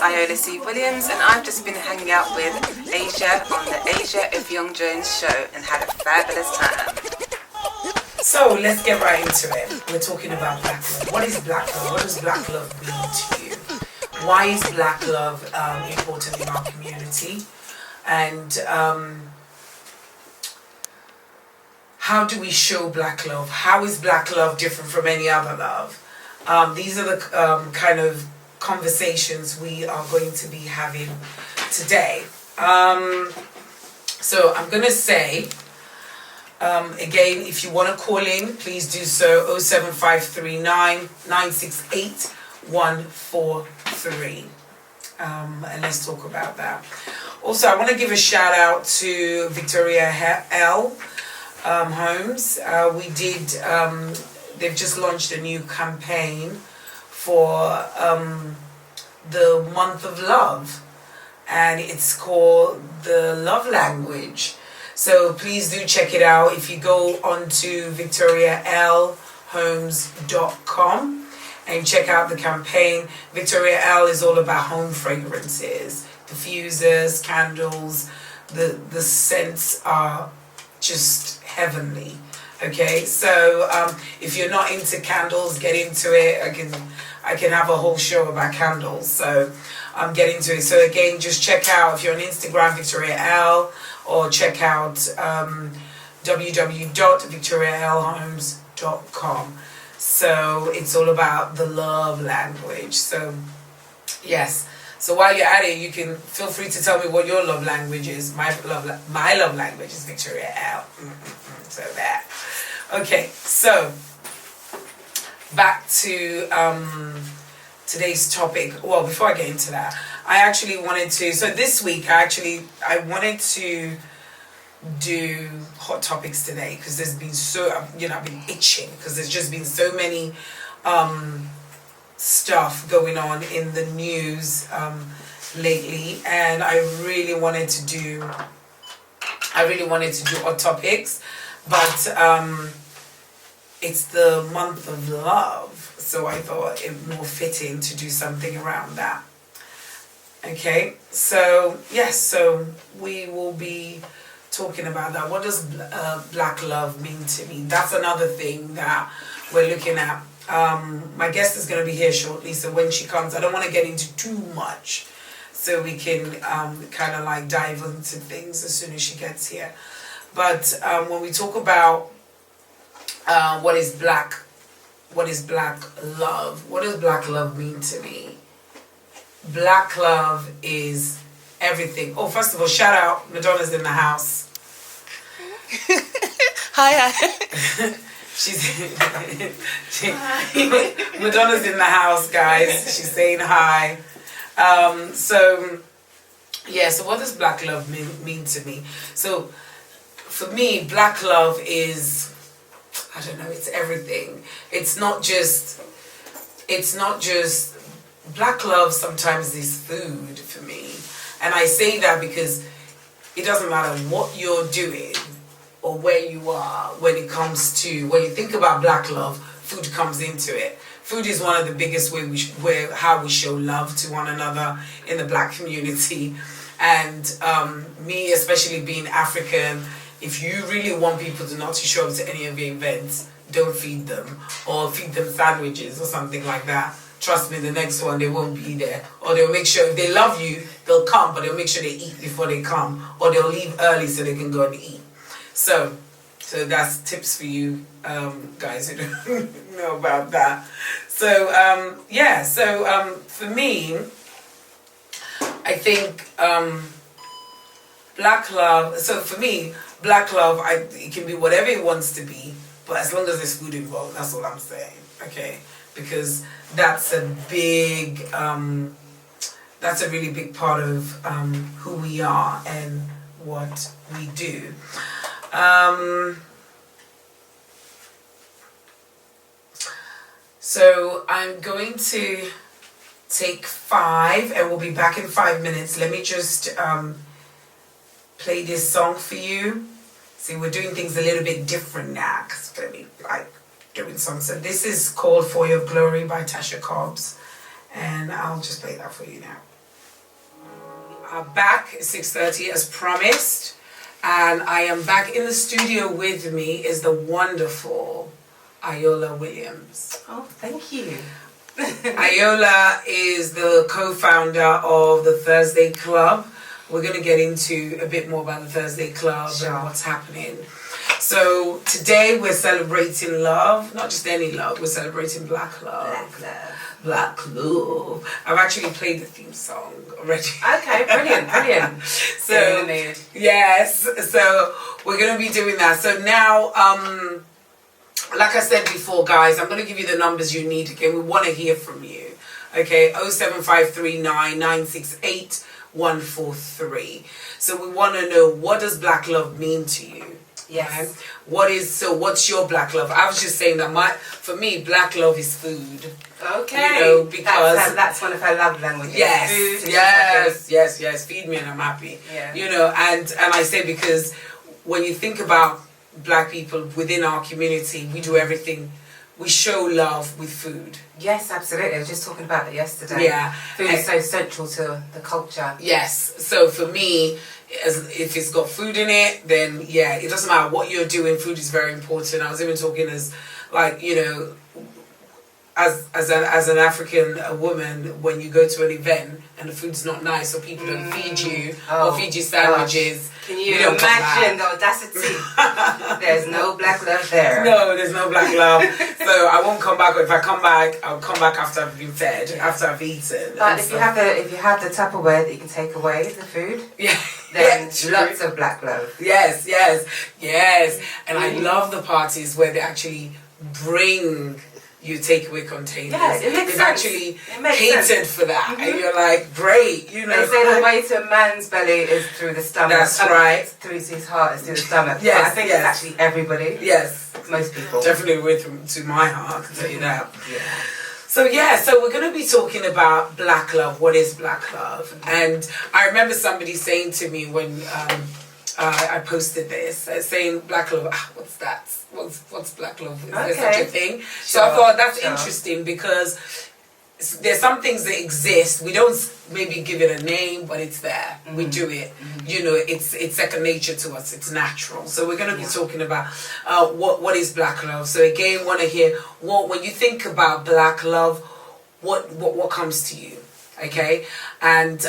iOla Williams, and I've just been hanging out with Asia on the Effiong Jones show and had a fabulous time. So let's get right into it. We're talking about black love. What is black love? What does black love mean to you? Why is black love important in our community? And how do we show black love? How is black love different from any other love? These are the kind of conversations we are going to be having today. So I'm going to say, again, if you want to call in, please do so, 07539 968 143. And let's talk about that. Also, I want to give a shout out to Victoria L. Homes. They've just launched a new campaign for the month of love, and it's called the Love Language. So please do check it out. If you go onto victorialhomes.com and check out the campaign. Victoria L is all about home fragrances, diffusers, candles. The scents are just heavenly. Okay, so if you're not into candles, get into it. I can have a whole show about candles, so get into it. So again, just check out, if you're on Instagram, Victoria L, or check out www.victorialhomes.com. So it's all about the love language. So yes, so while you're at it, you can feel free to tell me what your love language is. My love language is Victoria L. So that. Okay, so back to today's topic. Well, before I get into that, I actually wanted to, so this week I wanted to do hot topics today, because there's been I've been itching, because there's just been so many stuff going on in the news lately, and I really wanted to do hot topics, but it's the month of love, so I thought it more fitting to do something around that. Okay, so yes, so we will be talking about that. What does black love mean to me? That's another thing that we're looking at. My guest is going to be here shortly, so when she comes, I don't want to get into too much, so we can kind of like dive into things as soon as she gets here. But when we talk about what is black love, what does black love mean to me? Black love is everything. Oh, first of all, shout out, Madonna's in the house. Hi. Madonna's in the house, guys. She's saying hi. So what does black love mean to me? So for me, black love is, I don't know, it's everything. It's not just black love sometimes is food for me. And I say that because it doesn't matter what you're doing or where you are when you think about black love, food comes into it. Food is one of the biggest how we show love to one another in the black community. And me, especially being African, if you really want people to show up to any of your events, don't feed them, or feed them sandwiches or something like that. Trust me, the next one, they won't be there. Or they'll make sure, if they love you, they'll come, but they'll make sure they eat before they come. Or they'll leave early so they can go and eat. So that's tips for you guys who don't know about that. So, for me, I think black love, it can be whatever it wants to be, but as long as there's food involved, that's all I'm saying, okay? Because that's a really big part of who we are and what we do. So I'm going to take 5, and we'll be back in 5 minutes. Let me just play this song for you. See, we're doing things a little bit different now, because we're going to be like doing songs. So this is called For Your Glory by Tasha Cobbs, and I'll just play that for you now. are back at 6:30 as promised, and I am back in the studio. With me is the wonderful iOla Williams. Oh, thank you. iOla is the co-founder of the Thursday Club. We're going to get into a bit more about the Thursday Club and what's happening. So today we're celebrating love, not just any love, we're celebrating Black love. Black love. Black love. I've actually played the theme song already. Okay, brilliant. So, yes, so we're going to be doing that. So now, like I said before, guys, I'm going to give you the numbers you need again. We want to hear from you. Okay, 07539 968 143. So we want to know, what does Black love mean to you? Yes. Right? What's your Black love? I was just saying that for me, Black love is food. Okay. You know, because that's one of her love languages. Yes. Food. Yes. Feed me and I'm happy. Yeah. You know, and I say, because when you think about Black people within our community, we do everything. We show love with food. Yes, absolutely. I was just talking about it yesterday. Yeah. Food is so central to the culture. Yes. So for me, if it's got food in it, then yeah, it doesn't matter what you're doing. Food is very important. I was even talking as, like, you know, as an African woman, when you go to an event and the food's not nice, or people don't feed you or feed you sandwiches. Gosh. Can you imagine the audacity? There's no Black love there. No, there's no Black love. So I won't come back. Or if I come back, I'll come back after I've been fed, after I've eaten. But if you have the Tupperware that you can take away the food, then lots of Black love. Yes. And I love the parties where they actually bring you takeaway containers. Yes, it makes They've sense. actually It makes catered sense. for that, and you're like, great, you know. They say the way to a man's belly is through the stomach. That's right. Through his heart is through the stomach. Yes, but I think it's actually everybody. Yes. Most people. Definitely to my heart, I can tell you that. Yeah. So we're going to be talking about Black love. What is Black love? And I remember somebody saying to me when I posted this, saying Black love, what's that? What's Black love? Is there such a thing? So I thought that's interesting, because there's some things that exist. We don't maybe give it a name, but it's there. We do it. You know, it's second nature to us. It's natural. So we're going to be talking about what is Black love. So again, want to hear when you think about Black love, what comes to you? Okay, and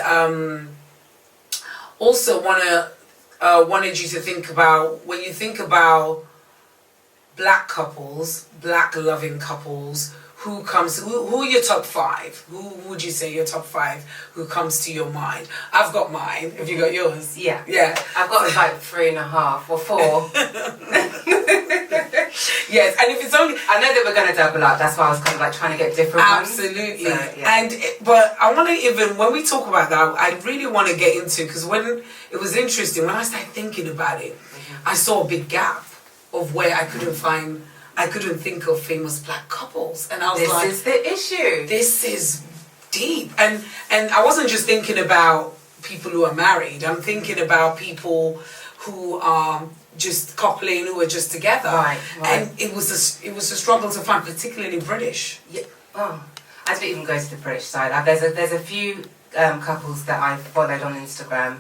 also wanted you to think about, when you think about Black couples, Black loving couples, who are your top 5? Who would you say your top 5 who comes to your mind? I've got mine. Have you got yours? Yeah. I've got like 3.5 or 4. Yes, and if it's only, I know that we're going to double up. That's why I was kind of like trying to get different absolutely ones. So, yeah. But I want to, even when we talk about that, I really want to get into, because when it was interesting, when I started thinking about it, I saw a big gap of where I couldn't think of famous Black couples, and I was like, this is the issue. This is deep, and I wasn't just thinking about people who are married. I'm thinking about people who are just coupling, who are just together. Right. And it was a struggle to find, particularly British. Yeah. Oh, I didn't even go to the British side. There's a few couples that I followed on Instagram,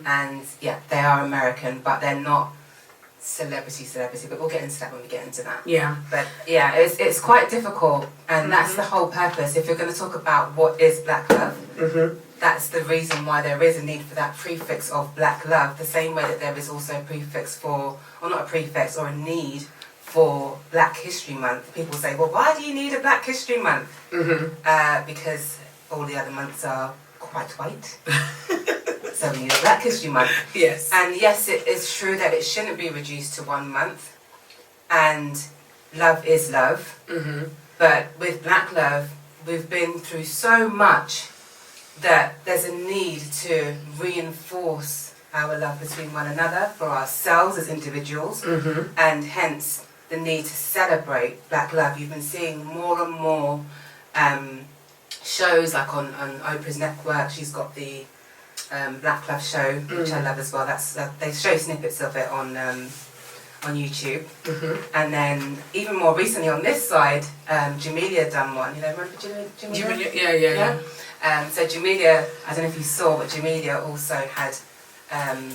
and yeah, they are American, but they're not celebrity, but we'll get into that when we get into that. Yeah. But yeah, it's quite difficult, and that's the whole purpose. If you're going to talk about what is Black love, that's the reason why there is a need for that prefix of Black love, the same way that there is also a prefix or not a prefix, or a need for Black History Month. People say, well, why do you need a Black History Month? Because all the other months are quite white. So we need a Black History Month. Yes. And yes, it is true that it shouldn't be reduced to 1 month. And love is love. But with Black love, we've been through so much that there's a need to reinforce our love between one another, for ourselves as individuals, and hence the need to celebrate Black love. You've been seeing more and more shows, like on Oprah's network. She's got the Black Love show, which I love as well. They show snippets of it on on YouTube. And then even more recently on this side, Jamelia done one. You know, remember Jamelia? Yeah. So Jamelia, I don't know if you saw, but Jamelia also had,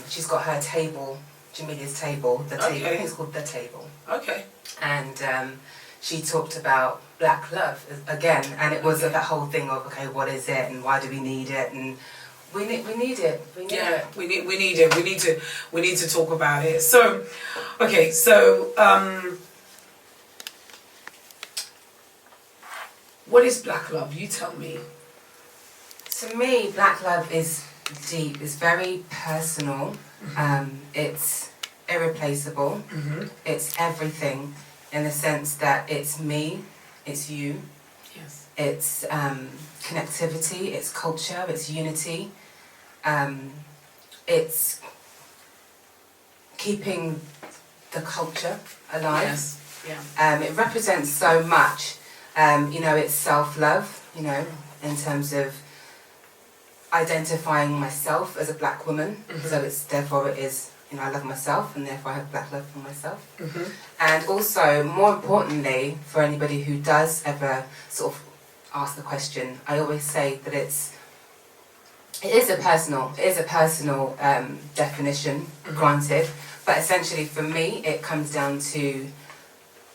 she's got her table, Jamelia's table, the table, I think it's called The Table. Okay. And she talked about black love again, and it was that whole thing of, okay, what is it and why do we need it? And we need it. We need it. We need to talk about it. So, okay, what is black love? You tell me. To me, black love is deep. It's very personal. It's irreplaceable. It's everything in the sense that it's me, it's you. Yes. It's connectivity. It's culture. It's unity. It's keeping the culture alive. Yes. Yeah. It represents so much. You know, it's self-love, you know, in terms of identifying myself as a black woman. So therefore it is, you know, I love myself and therefore I have black love for myself. And also, more importantly, for anybody who does ever sort of ask the question, I always say that it is a personal definition, granted, but essentially for me it comes down to,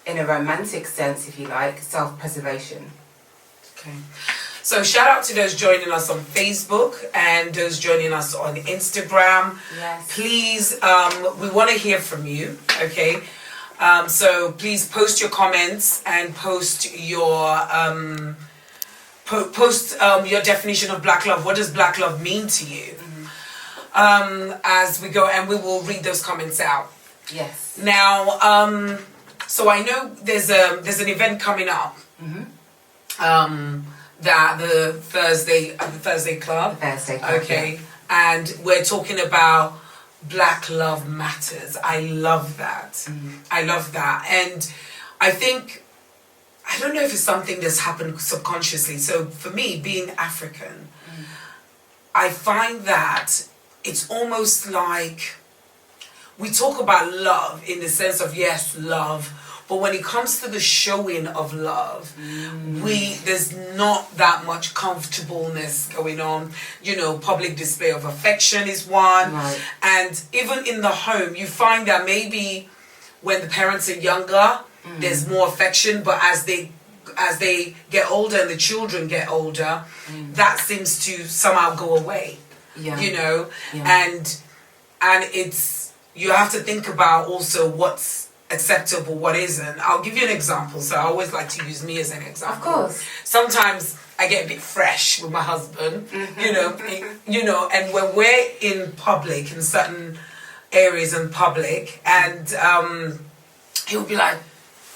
in a romantic sense if you like, self-preservation. Okay. So shout out to those joining us on Facebook and those joining us on Instagram. Yes. Please, we want to hear from you, okay? So please post your comments and post your your definition of black love. What does black love mean to you? As we go, and we will read those comments out. Yes. Now, so I know there's an event coming up. That the Thursday Club. Thursday Club. Okay. Yeah. And we're talking about Black Love Matters. I love that. I love that. And I think, I don't know if it's something that's happened subconsciously. So for me, being African, I find that it's almost like we talk about love in the sense of, yes, love, but when it comes to the showing of love, there's not that much comfortableness going on. You know, public display of affection is one. Right. And even in the home, you find that maybe when the parents are younger, there's more affection, but as they get older and the children get older, that seems to somehow go away. Yeah. You know? Yeah. And it's, you have to think about also what's acceptable, what isn't. I'll give you an example. So I always like to use me as an example. Of course. Sometimes I get a bit fresh with my husband, you know, and when we're in public, in certain areas in public, and he'll be like,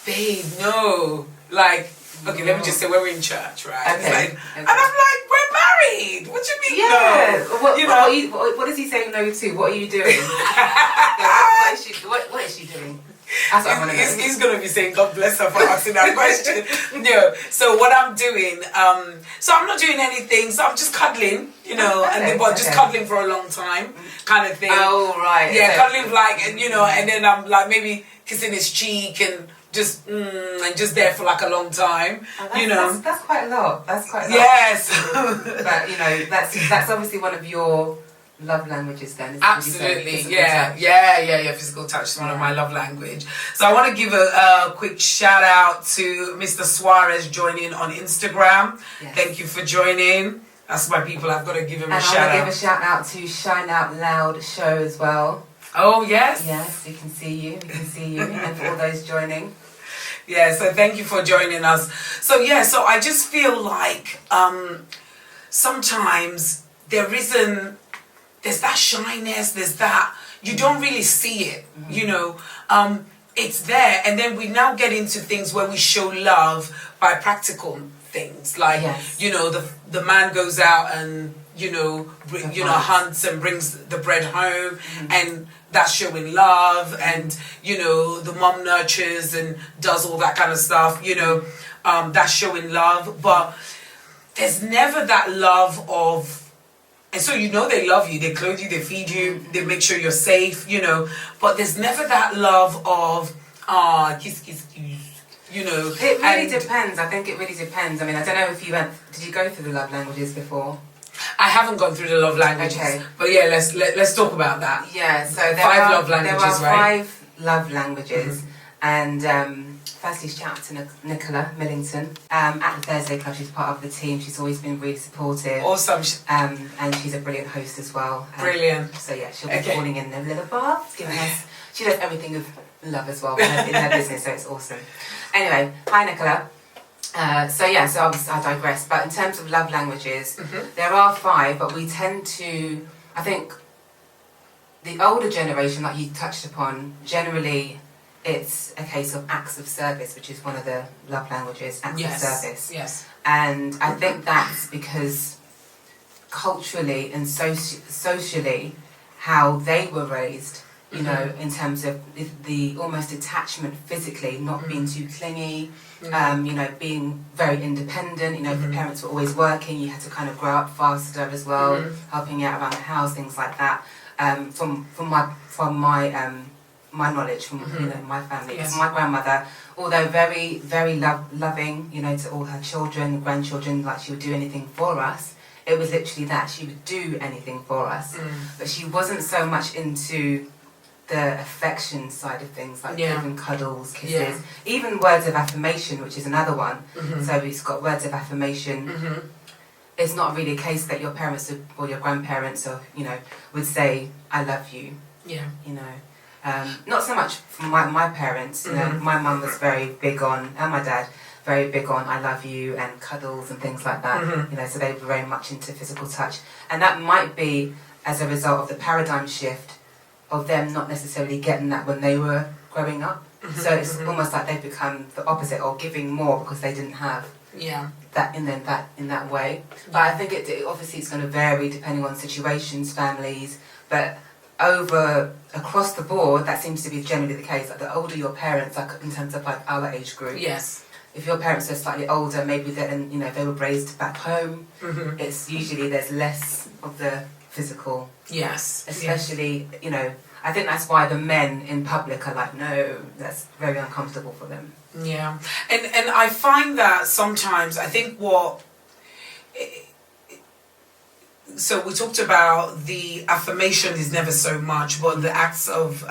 babe, no, like, okay, let me just say we're in church, right? Okay. Like, and I'm like, we're married. What do you mean? Yeah. No? What is he saying no to? What are you doing? What is she doing? That's what I want to know. He's going to be saying, God bless her for asking that question. No. So what I'm doing, so I'm not doing anything. So I'm just cuddling, you know, just cuddling for a long time, kind of thing. Oh, right. Yeah, cuddling like, and you know, and then I'm like maybe kissing his cheek and just there for like a long time, you know. That's quite a lot. That's quite a lot. Yes. But you know, that's obviously one of your love languages then. Absolutely. Yeah. Physical touch is one of my love language. So I want to give a quick shout out to Mr. Suarez joining on Instagram. Yes. Thank you for joining. That's my people. I've got to give him a shout out. And I want to give a shout out to Shine Out Loud show as well. Oh, yes. Yes, we can see you. And for all those joining. Yeah, so thank you for joining us. So so I just feel like sometimes there's that shyness, there's that, you don't really see it, you know. It's there, and then we now get into things where we show love by practical things, like, you know, the man goes out and, you know, hunts and brings the bread home, and that's showing love, and, you know, the mom nurtures and does all that kind of stuff, you know, that's showing love, but there's never that love of And so you know they love you, they clothe you, they feed you, they make sure you're safe, you know. But there's never that love of, kiss, kiss, kiss, you know. It really depends. I think it really depends. I mean, I don't know if you went, did you go through the love languages before? I haven't gone through the love languages. Okay. But yeah, let's talk about that. Yeah, so there love languages, there are right? 5 love languages. And firstly, shout out to Nicola Millington. At the Thursday Club, she's part of the team. She's always been really supportive. Awesome. And she's a brilliant host as well. Brilliant. So yeah, she'll be calling in them little baths, giving us. She does everything with love as well in her business, so it's awesome. Anyway, hi Nicola. So I digress. But in terms of love languages, there are 5, but we tend to, I think, the older generation, like you touched upon, generally. It's a case of acts of service, which is one of the love languages, acts of service. Yes. And I think that's because culturally and socially, how they were raised, you know, in terms of the almost attachment physically, not being too clingy, you know, being very independent. You know, if the parents were always working, you had to kind of grow up faster as well, helping out around the house, things like that. From my knowledge from you know my family, because my grandmother, although very very loving, you know, to all her children, grandchildren, like she would do anything for us. It was literally that she would do anything for us, but she wasn't so much into the affection side of things, like even cuddles, kisses, even words of affirmation, which is another one. So we've got words of affirmation. It's not really a case that your parents or your grandparents or you know would say I love you. Yeah, you know. Not so much from my parents, you know, my mum was very big on, and my dad, very big on I love you and cuddles and things like that, you know, so they were very much into physical touch. And that might be as a result of the paradigm shift of them not necessarily getting that when they were growing up. So it's almost like they've become the opposite, or giving more because they didn't have that in that way. But I think it obviously it's going to vary depending on situations, families, but across the board, that seems to be generally the case. Like the older your parents, like in terms of like our age group. Yes. If your parents are slightly older, maybe you know they were raised back home. It's usually there's less of the physical. Yes. Especially you know, I think that's why the men in public are like, no, that's very uncomfortable for them. Yeah, and I find that sometimes I think what. So we talked about the affirmation is never so much, but the acts of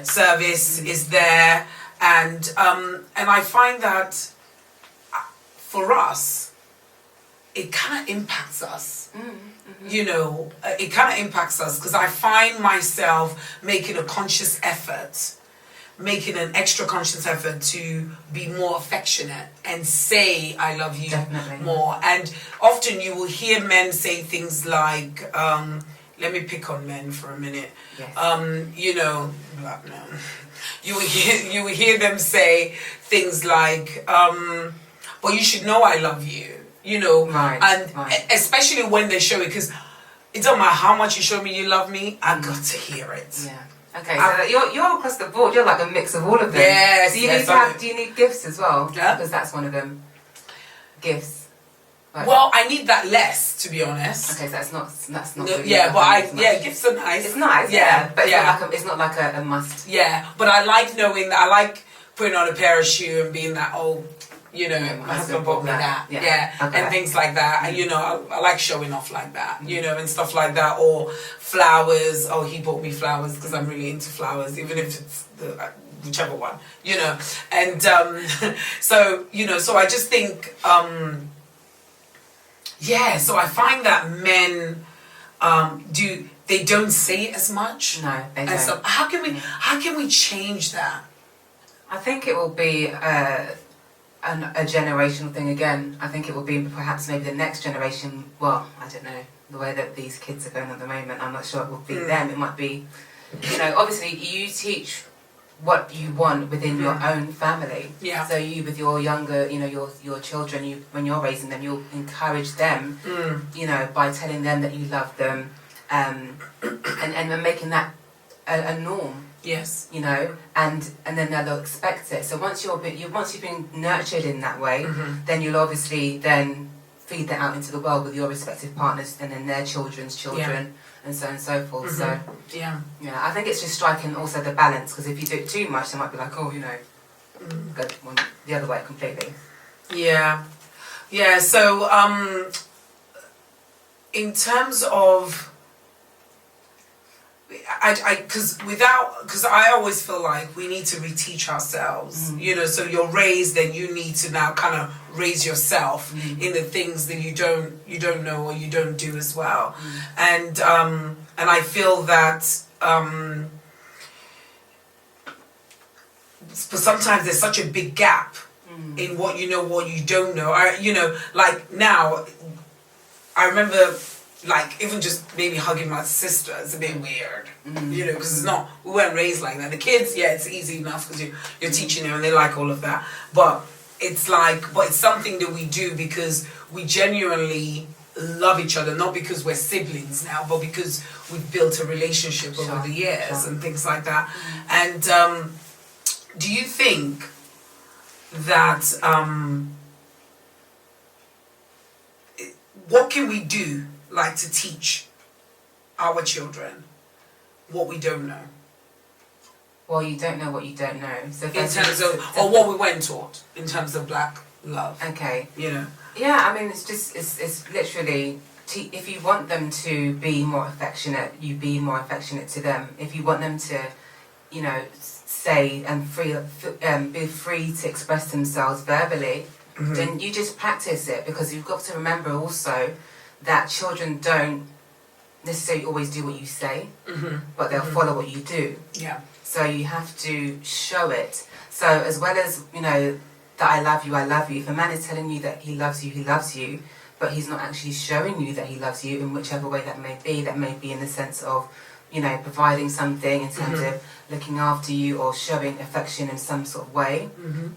service is there, and I find that for us, it kind of impacts us. You know, it kind of impacts us because I find myself making a conscious effort. Making an extra conscious effort to be more affectionate and say I love you more. And often you will hear men say things like, let me pick on men for a minute. Yes. You know, black men. You will hear them say things like, well, you should know I love you. You know, especially when they show it, because it doesn't matter how much you show me you love me, I got to hear it. Yeah. Okay, so you're across the board. You're like a mix of all of them. Yes. Do you need gifts as well? Yeah. Because that's one of them. Gifts. Like, well, I need that less, to be honest. Okay, so that's not. No, really but gifts are nice. It's nice. Yeah, but it's not like a must. Yeah, but I like knowing that. I like putting on a pair of shoes and being that you know, my husband bought me that. Yeah. Okay. And things like that. And, you know, I like showing off like that, you know, and stuff like that. Or flowers. Oh, he bought me flowers because I'm really into flowers, even if it's whichever one, you know. And so, you know, so I just think, so I find that men they don't say it as much. No, they don't. And so how can we change that? I think it will be a generational thing again. I think it will be perhaps maybe the next generation. Well, I don't know the way that these kids are going at the moment. I'm not sure it will be them. It might be, you know, obviously you teach what you want within your own family. Yeah. So you with your younger, you know, your children, when you're raising them, you'll encourage them, you know, by telling them that you love them, and making that a norm. Yes. You know, and then they'll expect it. So once you've been nurtured in that way, then you'll obviously then feed that out into the world with your respective partners and then their children's children and so on and so forth. So yeah, I think it's just striking also the balance, because if you do it too much, they might be like, oh, you know, go the other way completely. Yeah. So in terms of because I always feel like we need to reteach ourselves, you know. So you're raised, then you need to now kind of raise yourself in the things that you don't know or you don't do as well, and I feel that but sometimes there's such a big gap in what you know, what you don't know. You know, like now, I remember. Like, even just maybe hugging my sister is a bit weird, you know, because we weren't raised like that. The kids, it's easy enough because you're teaching them and they like all of that. But it's something that we do because we genuinely love each other, not because we're siblings now, but because we've built a relationship over the years and things like that. And do you think that, what can we do like to teach our children what we don't know? Well, you don't know what you don't know. So in terms of, or what we weren't taught in terms of black love. Okay. You know. Yeah, I mean, it's literally, if you want them to be more affectionate, you be more affectionate to them. If you want them to, you know, say and be free to express themselves verbally, then you just practice it, because you've got to remember also that children don't necessarily always do what you say, but they'll follow what you do. Yeah. So you have to show it. So as well as, you know, that I love you. If a man is telling you that he loves you, but he's not actually showing you that he loves you in whichever way that may be in the sense of, you know, providing something in terms of looking after you or showing affection in some sort of way,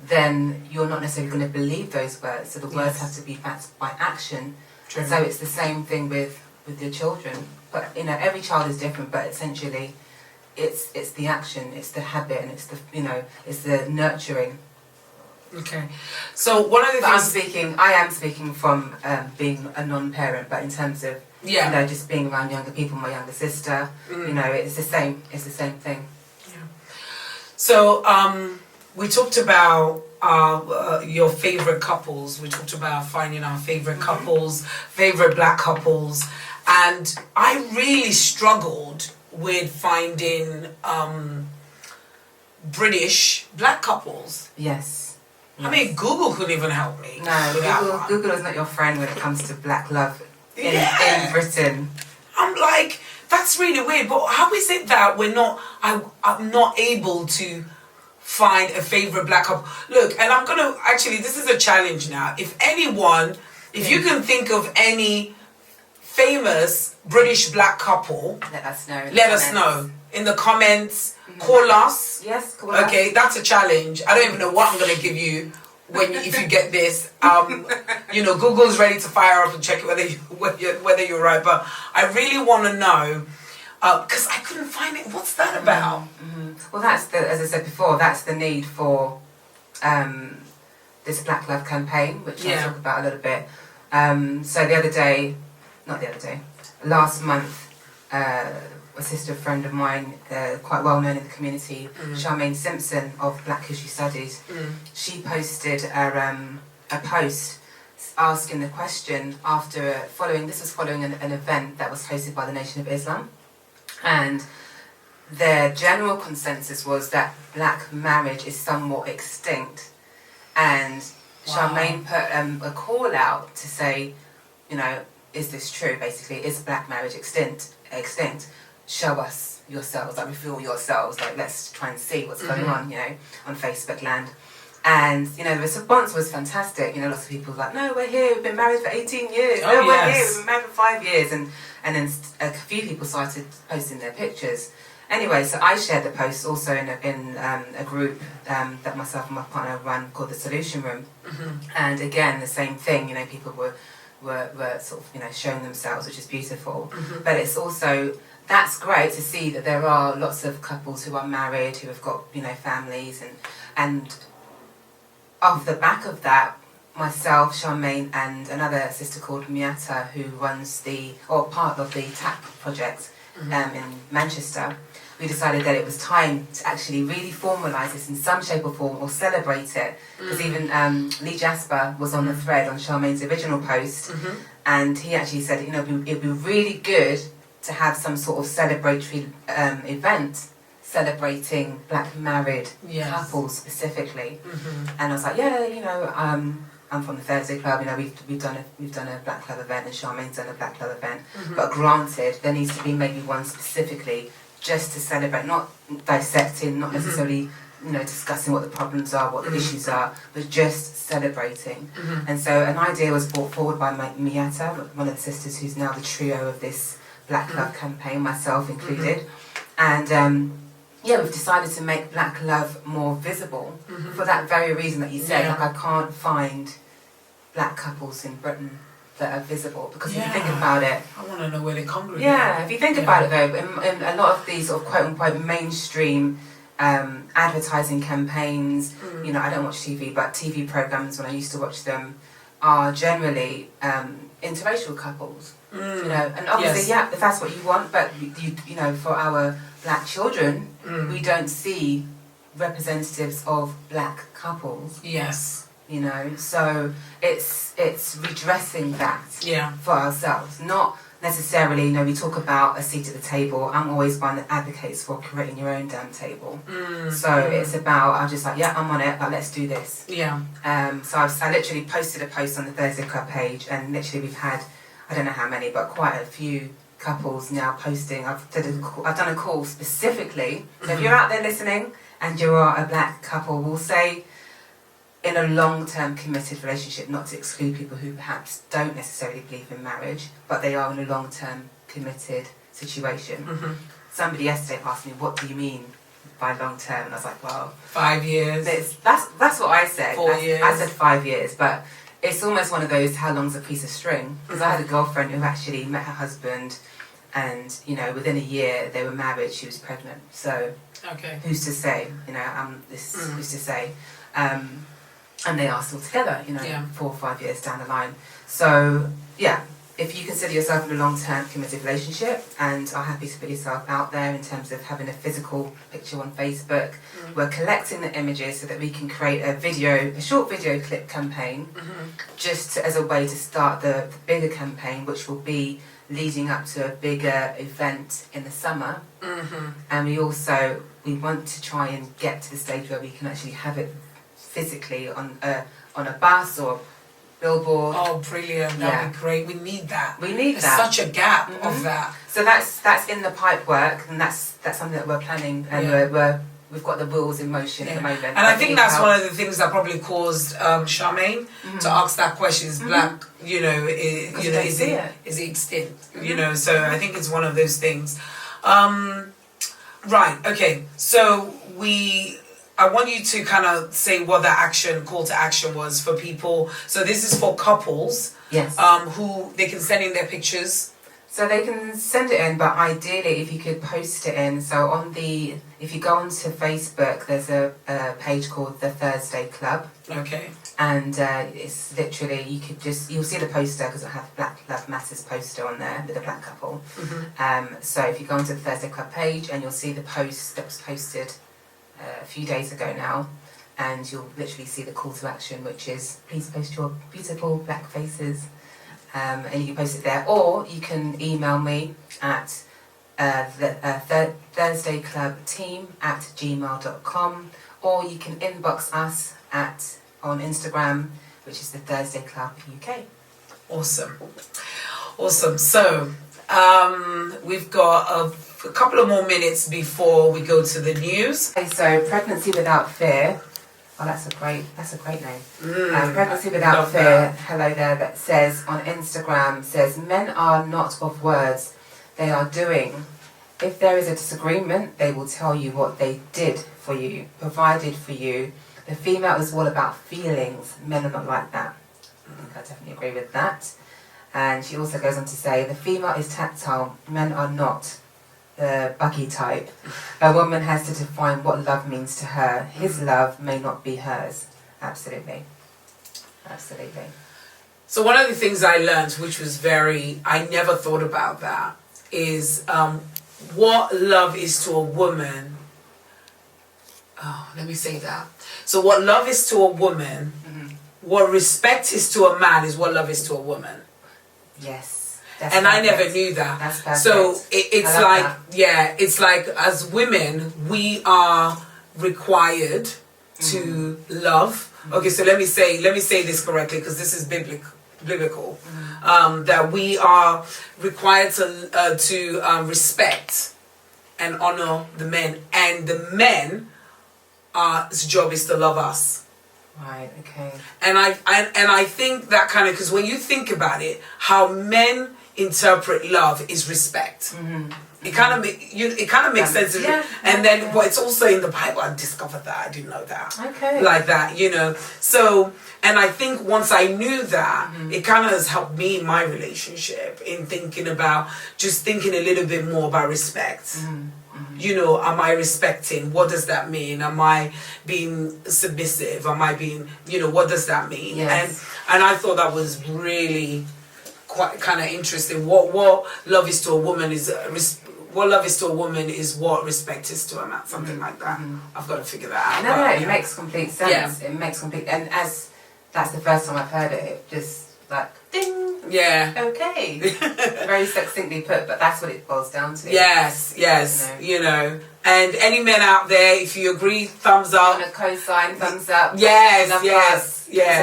then you're not necessarily going to believe those words. So the words have to be backed by action. And so it's the same thing with your children. But, you know, every child is different, but essentially it's the action, it's the habit, and it's the, you know, it's the nurturing. Okay. So one of the things... I am speaking from being a non-parent, but in terms of, you know, just being around younger people, my younger sister, you know, it's the same thing. Yeah. So we talked about your favorite couples. We talked about finding our favorite couples, favorite black couples, and I really struggled with finding British black couples. Yes. I mean, Google couldn't even help me. No, Google is not your friend when it comes to black love in Britain. I'm like, that's really weird. But how is it that I'm not able to find a favorite black couple? Look, and I'm gonna actually, this is a challenge now. If you can think of any famous British black couple, let us know. Let us know in the comments. Call us. Yes, call us. Okay, that's a challenge. I don't even know what I'm gonna give you if you get this. You know, Google's ready to fire up and check whether you're right. But I really want to know, because I couldn't find it. What's that about? Well, that's as I said before, that's the need for this Black Love campaign, which I'll talk about a little bit. So last month, a sister friend of mine, quite well known in the community, Charmaine Simpson of Black History Studies, she posted a post asking the question following an event that was hosted by the Nation of Islam, and their general consensus was that black marriage is somewhat extinct, and Charmaine put a call out to say, you know, is this true? Basically, is black marriage extinct? Show us yourselves, like reveal yourselves, like let's try and see what's going on, you know, on Facebook land. And, you know, the response was fantastic. You know, lots of people were like, no, we're here, we've been married for 18 years. We're here, we've been married for 5 years. And then a few people started posting their pictures. Anyway, so I shared the post also in a group that myself and my partner run called the Solution Room. And again, the same thing, you know, people were sort of, you know, showing themselves, which is beautiful. But it's also, that's great to see that there are lots of couples who are married, who have got, you know, families, and off the back of that, myself, Charmaine, and another sister called Miata, who runs part of the TAP project in Manchester, we decided that it was time to actually really formalise this in some shape or form, or celebrate it. Because even Lee Jasper was on the thread on Charmaine's original post, and he actually said, it'd be really good to have some sort of celebratory event celebrating Black married couples specifically. And I was like, I'm from the Thursday Club. We've done a Black Club event, and Charmaine's done a Black Club event. But granted, there needs to be maybe one specifically just to celebrate, not dissecting, not necessarily discussing what the problems are, what the issues are, but just celebrating. And so an idea was brought forward by Miata, one of the sisters who's now the trio of this Black Love campaign, myself included. And we've decided to make Black Love more visible for that very reason that you said. Like, I can't find Black couples in Britain that are visible, because if you think about it, I want to know where they congregate. Yeah, if you think about it though, in a lot of these sort of quote unquote mainstream advertising campaigns, I don't watch TV, but TV programs when I used to watch them are generally interracial couples. And obviously, if that's what you want, but for our Black children, we don't see representatives of Black couples. Yes. So it's redressing that for ourselves, not necessarily, we talk about a seat at the table. I'm always one that advocates for creating your own damn table. So it's about, I'm just like, I'm on it, but let's do this. So I literally posted a post on the Thursday Club page, and literally we've had, I don't know how many, but quite a few couples now posting. I've done a call specifically. So if you're out there listening and you are a Black couple, we'll say in a long-term committed relationship, not to exclude people who perhaps don't necessarily believe in marriage, but they are in a long-term committed situation. Somebody yesterday asked me, what do you mean by long-term? And I was like, well, 5 years. That's what I said. 4 years. I said 5 years, but it's almost one of those, how long's a piece of string? Because I had a girlfriend who actually met her husband, and within a year they were married. She was pregnant. So who's to say? Who's to say? And they are still together. 4 or 5 years down the line. So if you consider yourself in a long-term committed relationship and are happy to put yourself out there in terms of having a physical picture on Facebook, we're collecting the images so that we can create a short video clip campaign, just as a way to start the bigger campaign, which will be leading up to a bigger event in the summer. And we want to try and get to the stage where we can actually have it physically on a bus or billboard. Oh, brilliant! That'd be great. We need that. There's such a gap of that. So that's in the pipe work, and that's something that we're planning, and we've got the wheels in motion at the moment. And I think that's one of the things that probably caused Charmaine to ask that question: is Black, is it extinct? So I think it's one of those things. Right. Okay. So I want you to kind of say what the call to action was for people. So this is for couples. Yes. Who they can send in their pictures. So they can send it in, but ideally if you could post it in. So if you go onto Facebook, there's a page called the Thursday Club. Okay. And it's literally, you'll see the poster, because I have Black Love Matters poster on there with a Black couple. So if you go onto the Thursday Club page, and you'll see the post that was posted a few days ago now, and you'll literally see the call to action, which is please post your beautiful Black faces, and you can post it there, or you can email me at thursdayclubteam@gmail.com, or you can inbox us on Instagram, which is the Thursday Club UK. Awesome. So we've got a couple of more minutes before we go to the news. Okay, so Pregnancy Without Fear. Oh, that's a great name. Pregnancy Without Fear. Hello there. That says on Instagram, men are not of words, they are doing. If there is a disagreement, they will tell you what they did for you, provided for you. The female is all about feelings. Men are not like that. I think I definitely agree with that. And she also goes on to say, the female is tactile. Men are not the buggy type. A woman has to define what love means to her. His love may not be hers. Absolutely. Absolutely. So one of the things I learned, which was I never thought about that, is what love is to a woman. Oh, let me say that. So what love is to a woman, what respect is to a man is what love is to a woman. Yes. And I never knew that. That's perfect. So it's like, it's like as women, we are required to love. Okay, so let me say this correctly because this is biblical. That we are required to respect and honor the men, and the men, his job is to love us. Right. Okay. And I think that kind of, because when you think about it, how men interpret love is respect. It kind of makes sense. And then, but it's also in the Bible. I discovered that. I didn't know that. Okay. Like that, So, and I think once I knew that, it kind of has helped me in my relationship in thinking a little bit more about respect. Am I respecting? What does that mean? Am I being submissive? Am I being, what does that mean? Yes. And I thought that was really quite kind of interesting. What love is to a woman is what love is to a woman is what respect is to a man. Something like that. I've got to figure that out. No, it makes complete sense. It makes complete, and as that's the first time I've heard it, just like ding. Yeah. Okay. Very succinctly put, but that's what it boils down to. Yes. And any men out there, if you agree, thumbs up. On a cosign, thumbs up. Yes.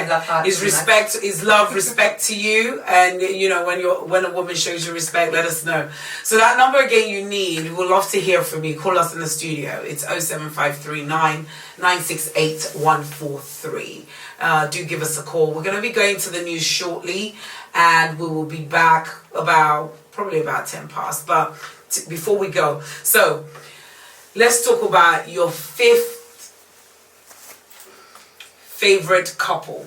Love hearts, Is respect, is love respect to you? And when a woman shows you respect, let us know. So that number again you need, we would love to hear from you. Call us in the studio. It's 07539 968 143. Do give us a call. We're going to be going to the news shortly, and we will be back probably about 10 past. But before we go, so let's talk about your 5th favorite couple.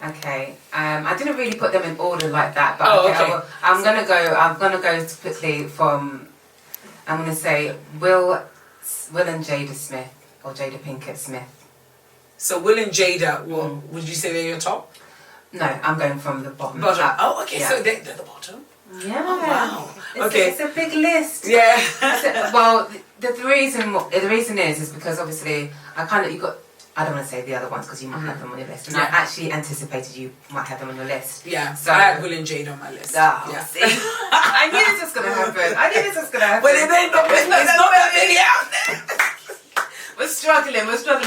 Okay. I didn't really put them in order like that, but okay. I'm gonna go quickly from. I'm gonna say Will and Jada Smith, or Jada Pinkett Smith. So Will and Jada, would you say they're your top? No, I'm going from the bottom. Bottom. Oh, okay. Yeah. So they're the bottom. Yeah. Oh, wow. Okay. It's a big list. Yeah. Well, the reason is because obviously I don't want to say the other ones because you might have them on your list, and I actually anticipated you might have them on your list. Yeah. So I had Will and Jada on my list. Oh, yeah. See? I knew this was gonna happen. Well, it ain't it's not that many out there. We're struggling,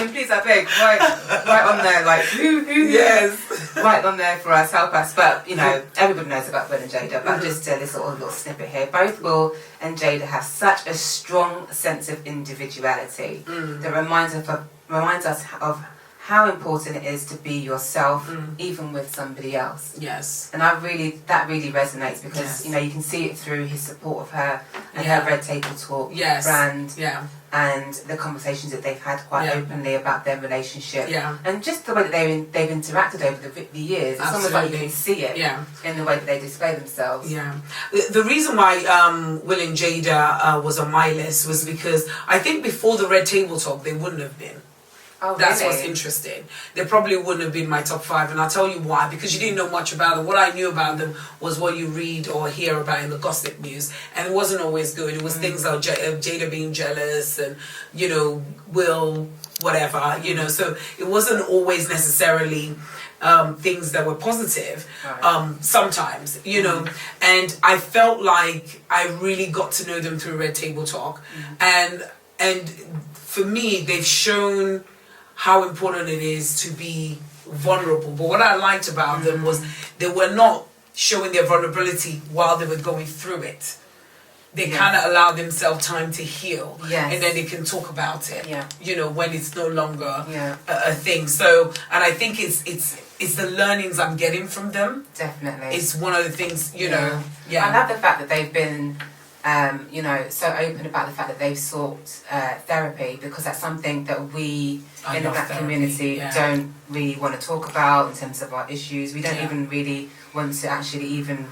please, I beg. Right on there, like, who yes. Right on there for us, help us. But, everybody knows about Will and Jada, but just this little snippet here. Both Will and Jada have such a strong sense of individuality that reminds us of how important it is to be yourself, even with somebody else. Yes. And that really resonates because, you can see it through his support of her and her Red Table Talk brand. Yeah. And the conversations that they've had quite openly about their relationship, and just the way that they've interacted over the years. It's almost like you can see it in the way that they display themselves. Yeah, the reason why Will and Jada was on my list was because I think before the Red Table Talk they wouldn't have been. Oh, That's really? what's interesting. They probably wouldn't have been my top 5, and I'll tell you why. Because you didn't know much about them. What I knew about them was what you read or hear about in the gossip news, and it wasn't always good. It was things like Jada being jealous, and Will whatever. So it wasn't always necessarily things that were positive. Right. Sometimes, and I felt like I really got to know them through Red Table Talk, and for me, they've shown how important it is to be vulnerable. But what I liked about them was they were not showing their vulnerability while they were going through it. They kind of allow themselves time to heal, and then they can talk about it. When it's no longer a thing. So, and I think it's the learnings I'm getting from them. Definitely, it's one of the things. I love the fact that they've been. So open about the fact that they've sought therapy, because that's something that we in the Black community don't really want to talk about in terms of our issues. We don't even really want to actually even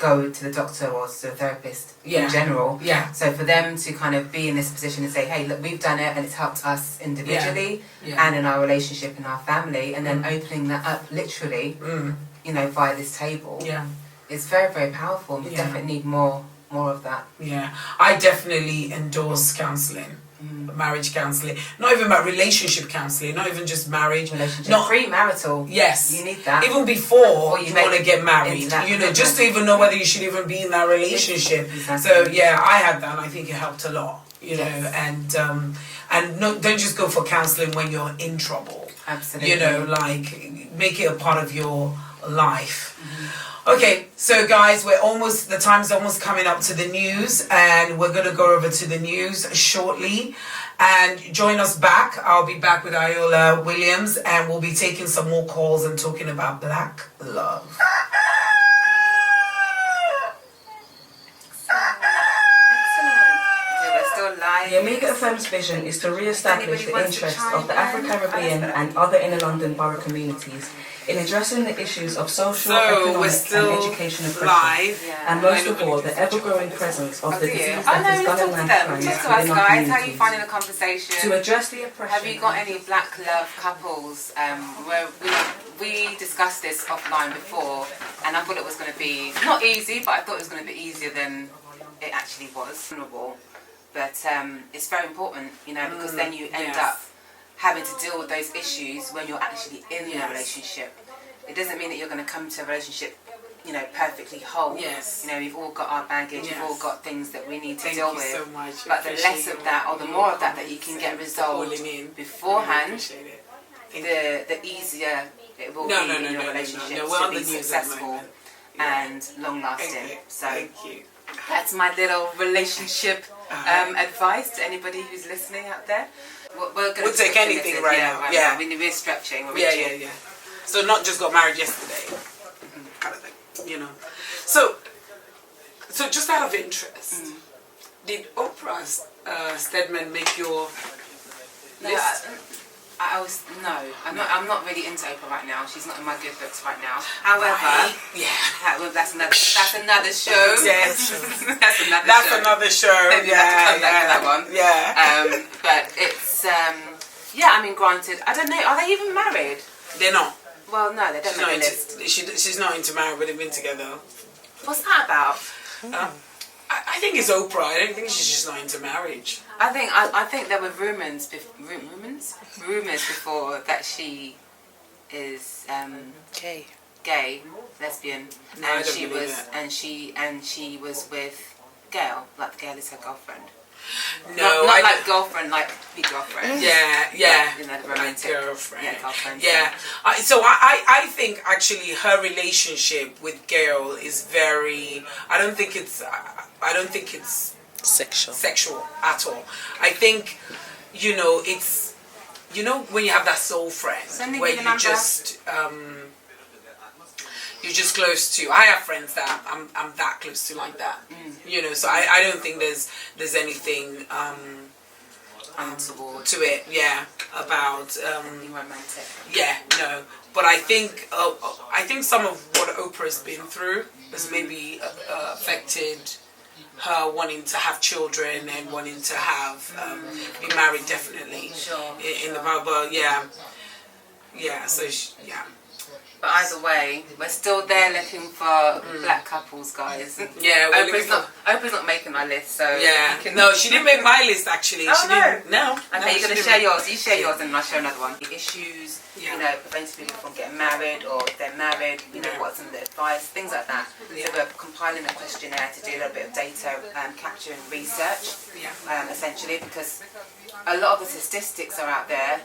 go to the doctor or to the therapist in general. Yeah. So for them to kind of be in this position and say, hey, look, we've done it and it's helped us individually and in our relationship and our family, and then opening that up literally, you know, via this table. Yeah. It's very, very powerful. We definitely need more of that. Yeah. I definitely endorse counselling. Marriage counselling, not even about relationship counselling, not even just marriage, not premarital. Yes, you need that even before you want to get married. You know, just to even know whether you should even be in that relationship. Exactly. So yeah, I had that, and I think it helped a lot. You know, and no, don't just go for counselling when you're in trouble. Absolutely. You know, like make it a part of your life. Okay, so guys, the time's almost coming up to the news, and we're going to go over to the news shortly. And join us back. I'll be back with iOla Williams, and we'll be taking some more calls and talking about black love. The Amiga FM's vision is to re-establish the interests of the Afro-Caribbean and other inner London borough communities in addressing the issues of social, economic and education oppression, and most of all, the ever-growing presence of the disease that is gun and land crimes Talk to us, within our guys. How are you communities. finding the conversation? To address the oppression... Have you got any black love couples? Where we discussed this offline before, and I thought it was going to be not easy, but I thought it was going to be easier than it actually was. But it's very important, you know, because then you end up having to deal with those issues when you're actually in the relationship. It doesn't mean that you're going to come to a relationship, you know, perfectly whole. Yes. You know, we've all got our baggage, we've all got things that we need to Thank deal you with. so much. But the less of that or the more of that that you can get resolved beforehand, the easier it will be in your relationship to be successful and long lasting. So that's my little relationship advice to anybody who's listening out there. We'll take anything right now. Yeah, we're stretching. Yeah. So not just got married yesterday, kind of thing, you know. So just out of interest, did Oprah Stedman make your list? I'm not really into Oprah right now. She's not in my good books right now. However, that's another show. Yes, that's another show. Maybe we'll have to come back to that one. Yeah. But it's I mean, granted, I don't know. Are they even married? They're not. Well, no, they don't make a list. She's not into marriage, but they've been together. What's that about? I think it's Oprah. I don't think she's just not into marriage. I think there were rumors before that she is gay, lesbian, and she was with Gail, like Gail is her girlfriend. No, not like girlfriend, like big girlfriend. Yeah. Like, you know, the romantic girlfriend. Yeah, girlfriend. Yeah. So I think actually her relationship with Gail is very. I don't think it's sexual at all. I think, you know, it's, you know, when you have that soul friend where you just you're just close to. I have friends that I'm that close to like that. You know, so I don't think there's anything untoward to it. Yeah, about romantic. Yeah, no. But I think some of what Oprah's been through has maybe affected her wanting to have children and wanting to have be married, definitely. In the Bible, yeah. So But either way, we're still there looking for black couples, guys. Yeah, Oprah's not making my list, so no, she didn't make my list actually. Oh, she didn't. No. Okay, you're gonna share yours. You share yours, and I'll share another one. Issues, you know, preventing people from getting married, or if they're married, you know, what's some of the advice, things like that. So we're compiling a questionnaire to do a little bit of data capture and research, essentially, because a lot of the statistics are out there.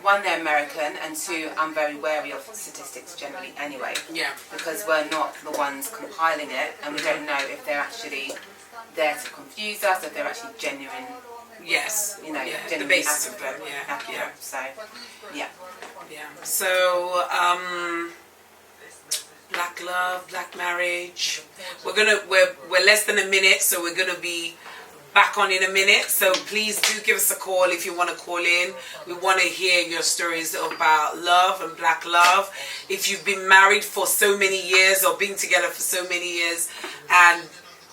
One, they're American, and two, I'm very wary of statistics generally anyway. Yeah. Because we're not the ones compiling it, and we don't know if they're actually there to confuse us, or if they're actually genuine. Yes. You know, the basis of them. Accurate. So, yeah. So, black love, black marriage. We're less than a minute, so we're gonna be back on in a minute, so please do give us a call if you want to call in. We want to hear your stories about love and black love. If you've been married for so many years or been together for so many years and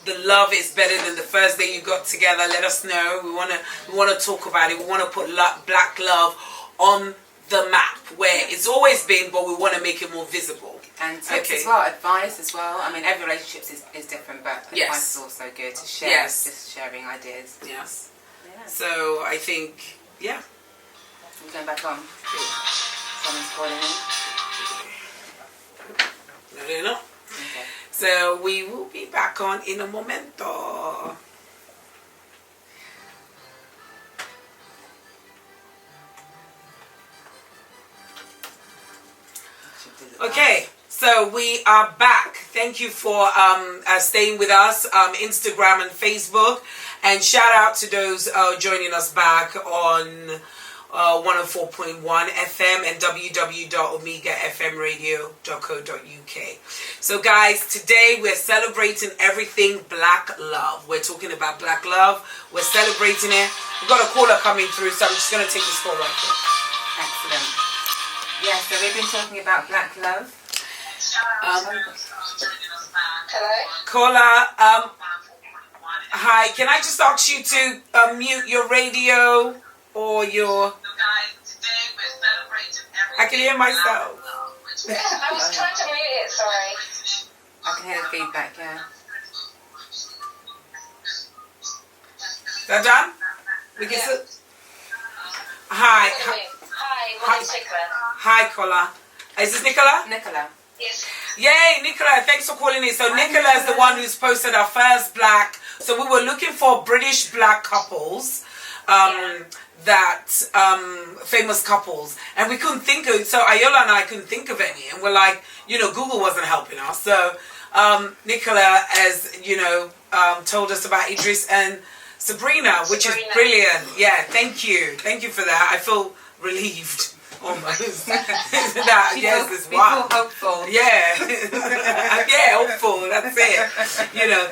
the love is better than the first day you got together, let us know. We want to talk about it. We want to put black love on the map where it's always been, but we want to make it more visible. And tips as well, advice as well. I mean, every relationship is different, but advice is also good to share. Just sharing ideas. Yes. Yeah. So I think, We're going back on. Someone's calling in. No, they're not. Okay. So we will be back on in a momento. Okay. So we are back. Thank you for staying with us, Instagram and Facebook. And shout out to those joining us back on 104.1 FM and www.omegafmradio.co.uk. So guys, today we're celebrating everything black love. We're talking about black love. We're celebrating it. We've got a caller coming through, so I'm just going to take this call right quick. Excellent. Yeah, so we've been talking about black love. Hello? Caller, hi, can I just ask you to mute your radio or your... I can hear myself. I was trying to mute it, sorry. I can hear the feedback, yeah. Is that done? We can still... Hi. My name's Nicola. Hi, caller. Is this Nicola? Nicola. Yes. Yay, Nicola, thanks for calling in. So Nicola is the one who's posted our first black. So we were looking for British black couples, famous couples. And we couldn't think of, so Iola and I couldn't think of any. And we're like, Google wasn't helping us. So Nicola has, told us about Idris and Sabrina, which is brilliant. Yeah, thank you. Thank you for that. I feel relieved. Almost. Yes, we feel hopeful. Yeah. Yeah, hopeful. That's it.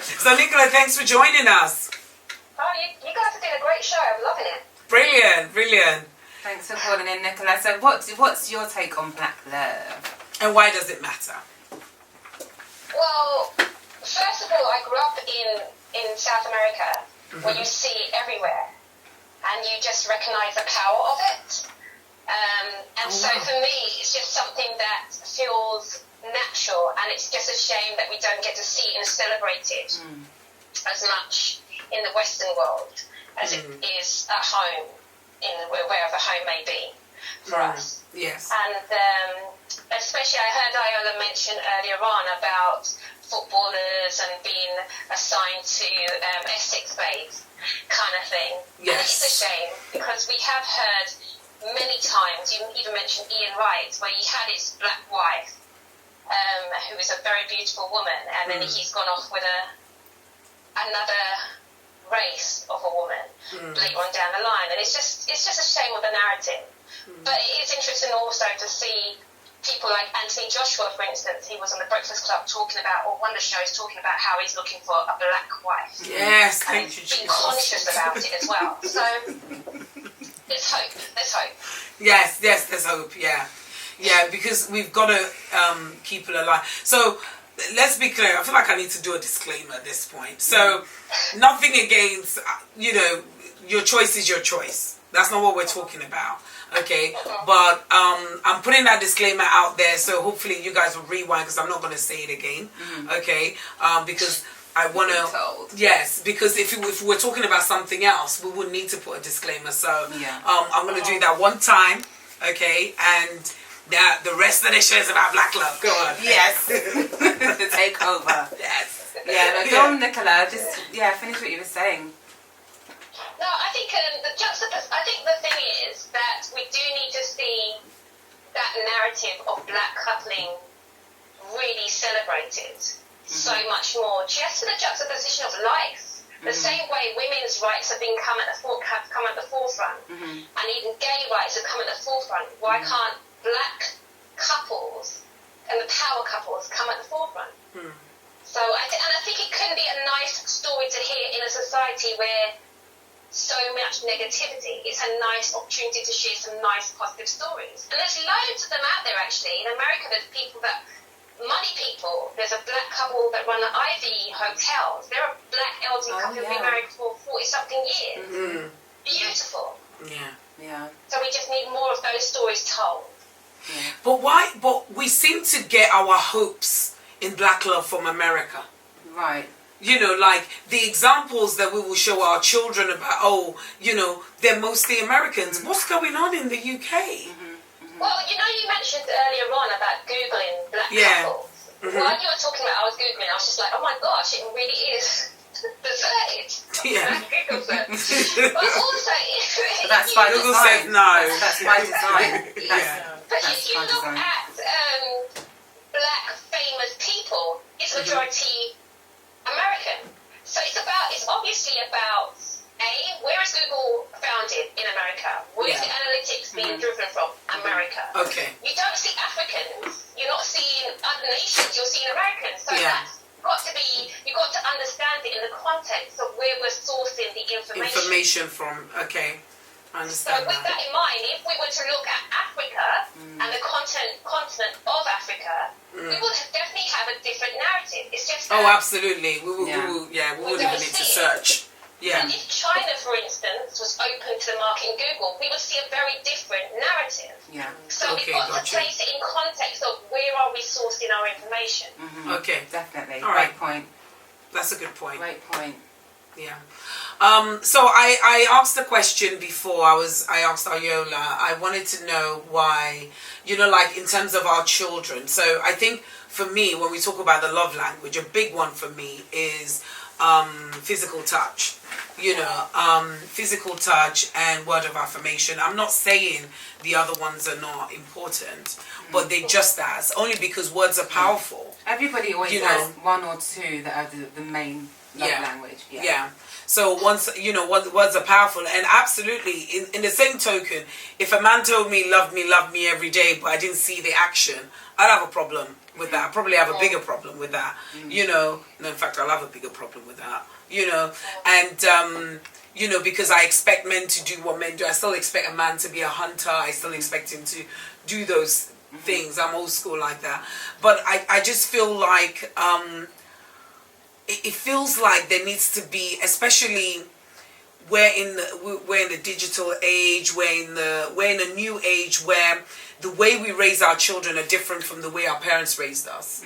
So Nicola, thans for joining us. Oh, you guys are doing a great show. I'm loving it. Brilliant. Thanks for calling in, Nicola. So what's your take on black love? And why does it matter? Well, first of all, I grew up in South America, where you see it everywhere, and you just recognise the power of it. So for me, it's just something that feels natural, and it's just a shame that we don't get to see it and celebrate it as much in the Western world as it is at home, wherever home may be for us. Yes. And especially I heard Iola mention earlier on about footballers and being assigned to Essex babes kind of thing. Yes. And it's a shame because we have heard many times, you even mentioned Ian Wright, where he had his black wife, who is a very beautiful woman, and then he's gone off with another race of a woman later on down the line, and it's just a shame of the narrative. But it is interesting also to see people like Anthony Joshua, for instance. He was on the Breakfast Club talking about, or one of the shows talking about how he's looking for a black wife. Yes, and thank you, being conscious about it as well. So there's hope. Yes, there's hope. Yeah, because we've got to keep it alive. So let's be clear. I feel like I need to do a disclaimer at this point. So nothing against, your choice is your choice. That's not what we're talking about. Okay, but I'm putting that disclaimer out there, so hopefully you guys will rewind because I'm not going to say it again. Okay, because I want to. Yes, because if we're talking about something else, we would need to put a disclaimer. So I'm going to do that one time. Okay, and the rest of the show is about black love. Go on. Yes, the takeover. Yes. Yeah, go on, Nicola. Just finish what you were saying. No, I think I think the thing is that we do need to see that narrative of black coupling really celebrated so much more, just for the juxtaposition of life. The same way women's rights have come at the forefront, and even gay rights have come at the forefront. Why can't black couples and the power couples come at the forefront? So I think it can be a nice story to hear in a society where so much negativity. It's a nice opportunity to share some nice positive stories. And there's loads of them out there actually. In America, there's people that, money people, there's a black couple that run the Ivy hotels. They're a black elderly couple who've been married for 40-something years. Mm-hmm. Beautiful. Yeah. So we just need more of those stories told. Yeah. But why? But we seem to get our hopes in black love from America. Right. You know, like the examples that we will show our children about, they're mostly Americans. What's going on in the UK? Well, you mentioned earlier on about Googling black couples. While you were talking about, I was Googling, I was just like, oh my gosh, it really is deserted. Yeah. Google search. But also, But that's by Google design. says no. That's by design. But if you look at black famous people, it's majority American. So it's obviously about where is Google founded in America? Where is the analytics being driven from? America. Okay. You don't see Africans. You're not seeing other nations. You're seeing Americans. So that's got to be. You've got to understand it in the context of where we're sourcing the information from. Okay. I So understand with that in mind, if we were to look at Africa and the continent of Africa, we would definitely have a different narrative. It's just that absolutely. We would even need to search. Yeah. And if China, for instance, was open to the market in Google, we would see a very different narrative. Yeah. So we've got to place it in context of where are we sourcing our information. Okay. Definitely. All right. Great point. That's a good point. Great point. Yeah. So I asked a question before. I asked iOla. I wanted to know why, like in terms of our children. So I think for me, when we talk about the love language, a big one for me is physical touch. Physical touch and word of affirmation. I'm not saying the other ones are not important, but they just as, only because words are powerful. Everybody always has one or two that are the main love language. Yeah. So once, words are powerful, and absolutely, in the same token, if a man told me love me every day, but I didn't see the action, I'd have a problem with that. I'd probably have a bigger problem with that. No, in fact, I'll have a bigger problem with that. And because I expect men to do what men do. I still expect a man to be a hunter. I still expect him to do those things. I'm old school like that. But I just feel like it feels like there needs to be, especially we're in the digital age, we're in a new age where the way we raise our children are different from the way our parents raised us.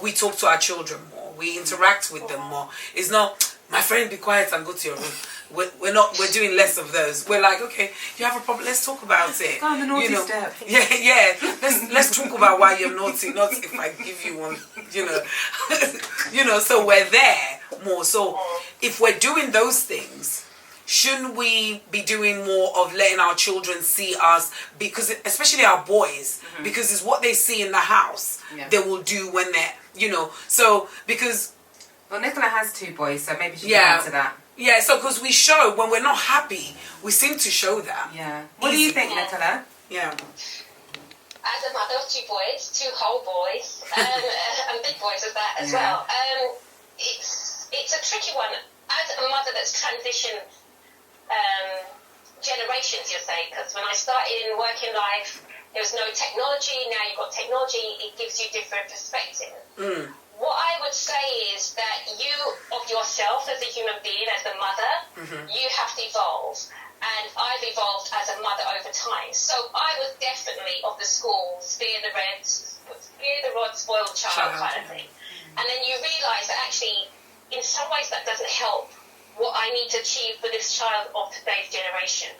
We talk to our children more, we interact with them more. It's not, my friend, be quiet and go to your room. We're doing less of those. We're like, okay, you have a problem, let's talk about it. Go on the naughty step. Yeah. Let's talk about why you're naughty, not if I give you one, so we're there more. So if we're doing those things, shouldn't we be doing more of letting our children see us, because especially our boys, because it's what they see in the house they will do when they're, so because... Well, Nicola has 2 boys, so maybe she can answer that. Yeah, so because we show, when we're not happy, we seem to show that. Yeah. What do you think, Nicola? Yeah. As a mother of 2 boys, 2 whole boys, and big boys as that as well, it's a tricky one. As a mother that's transitioned generations, you say, because when I started in working life, there was no technology. Now you've got technology, it gives you different perspective. What I would say is that you, of yourself as a human being, as a mother, you have to evolve. And I've evolved as a mother over time. So I was definitely of the school, spare the rod, spoil the child kind of thing. And then you realise that actually, in some ways, that doesn't help what I need to achieve for this child of today's generation.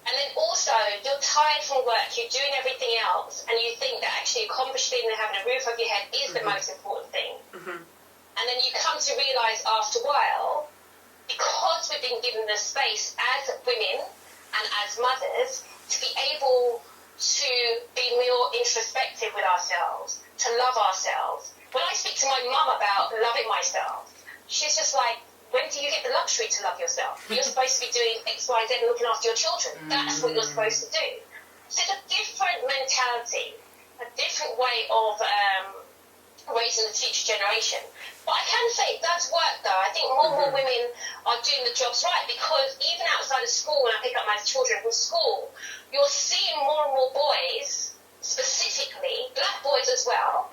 And then also, you're tired from work, you're doing everything else, and you think that actually accomplishing and having a roof over your head is the most important thing. And then you come to realise after a while, because we've been given the space as women and as mothers to be able to be more introspective with ourselves, to love ourselves. When I speak to my mum about loving myself, she's just like, when do you get the luxury to love yourself? You're supposed to be doing X, Y, Z and looking after your children. That's what you're supposed to do. So it's a different mentality, a different way of raising the future generation. But I can say it does work, though. I think more and more women are doing the jobs right, because even outside of school, when I pick up my children from school, you're seeing more and more boys, specifically black boys as well,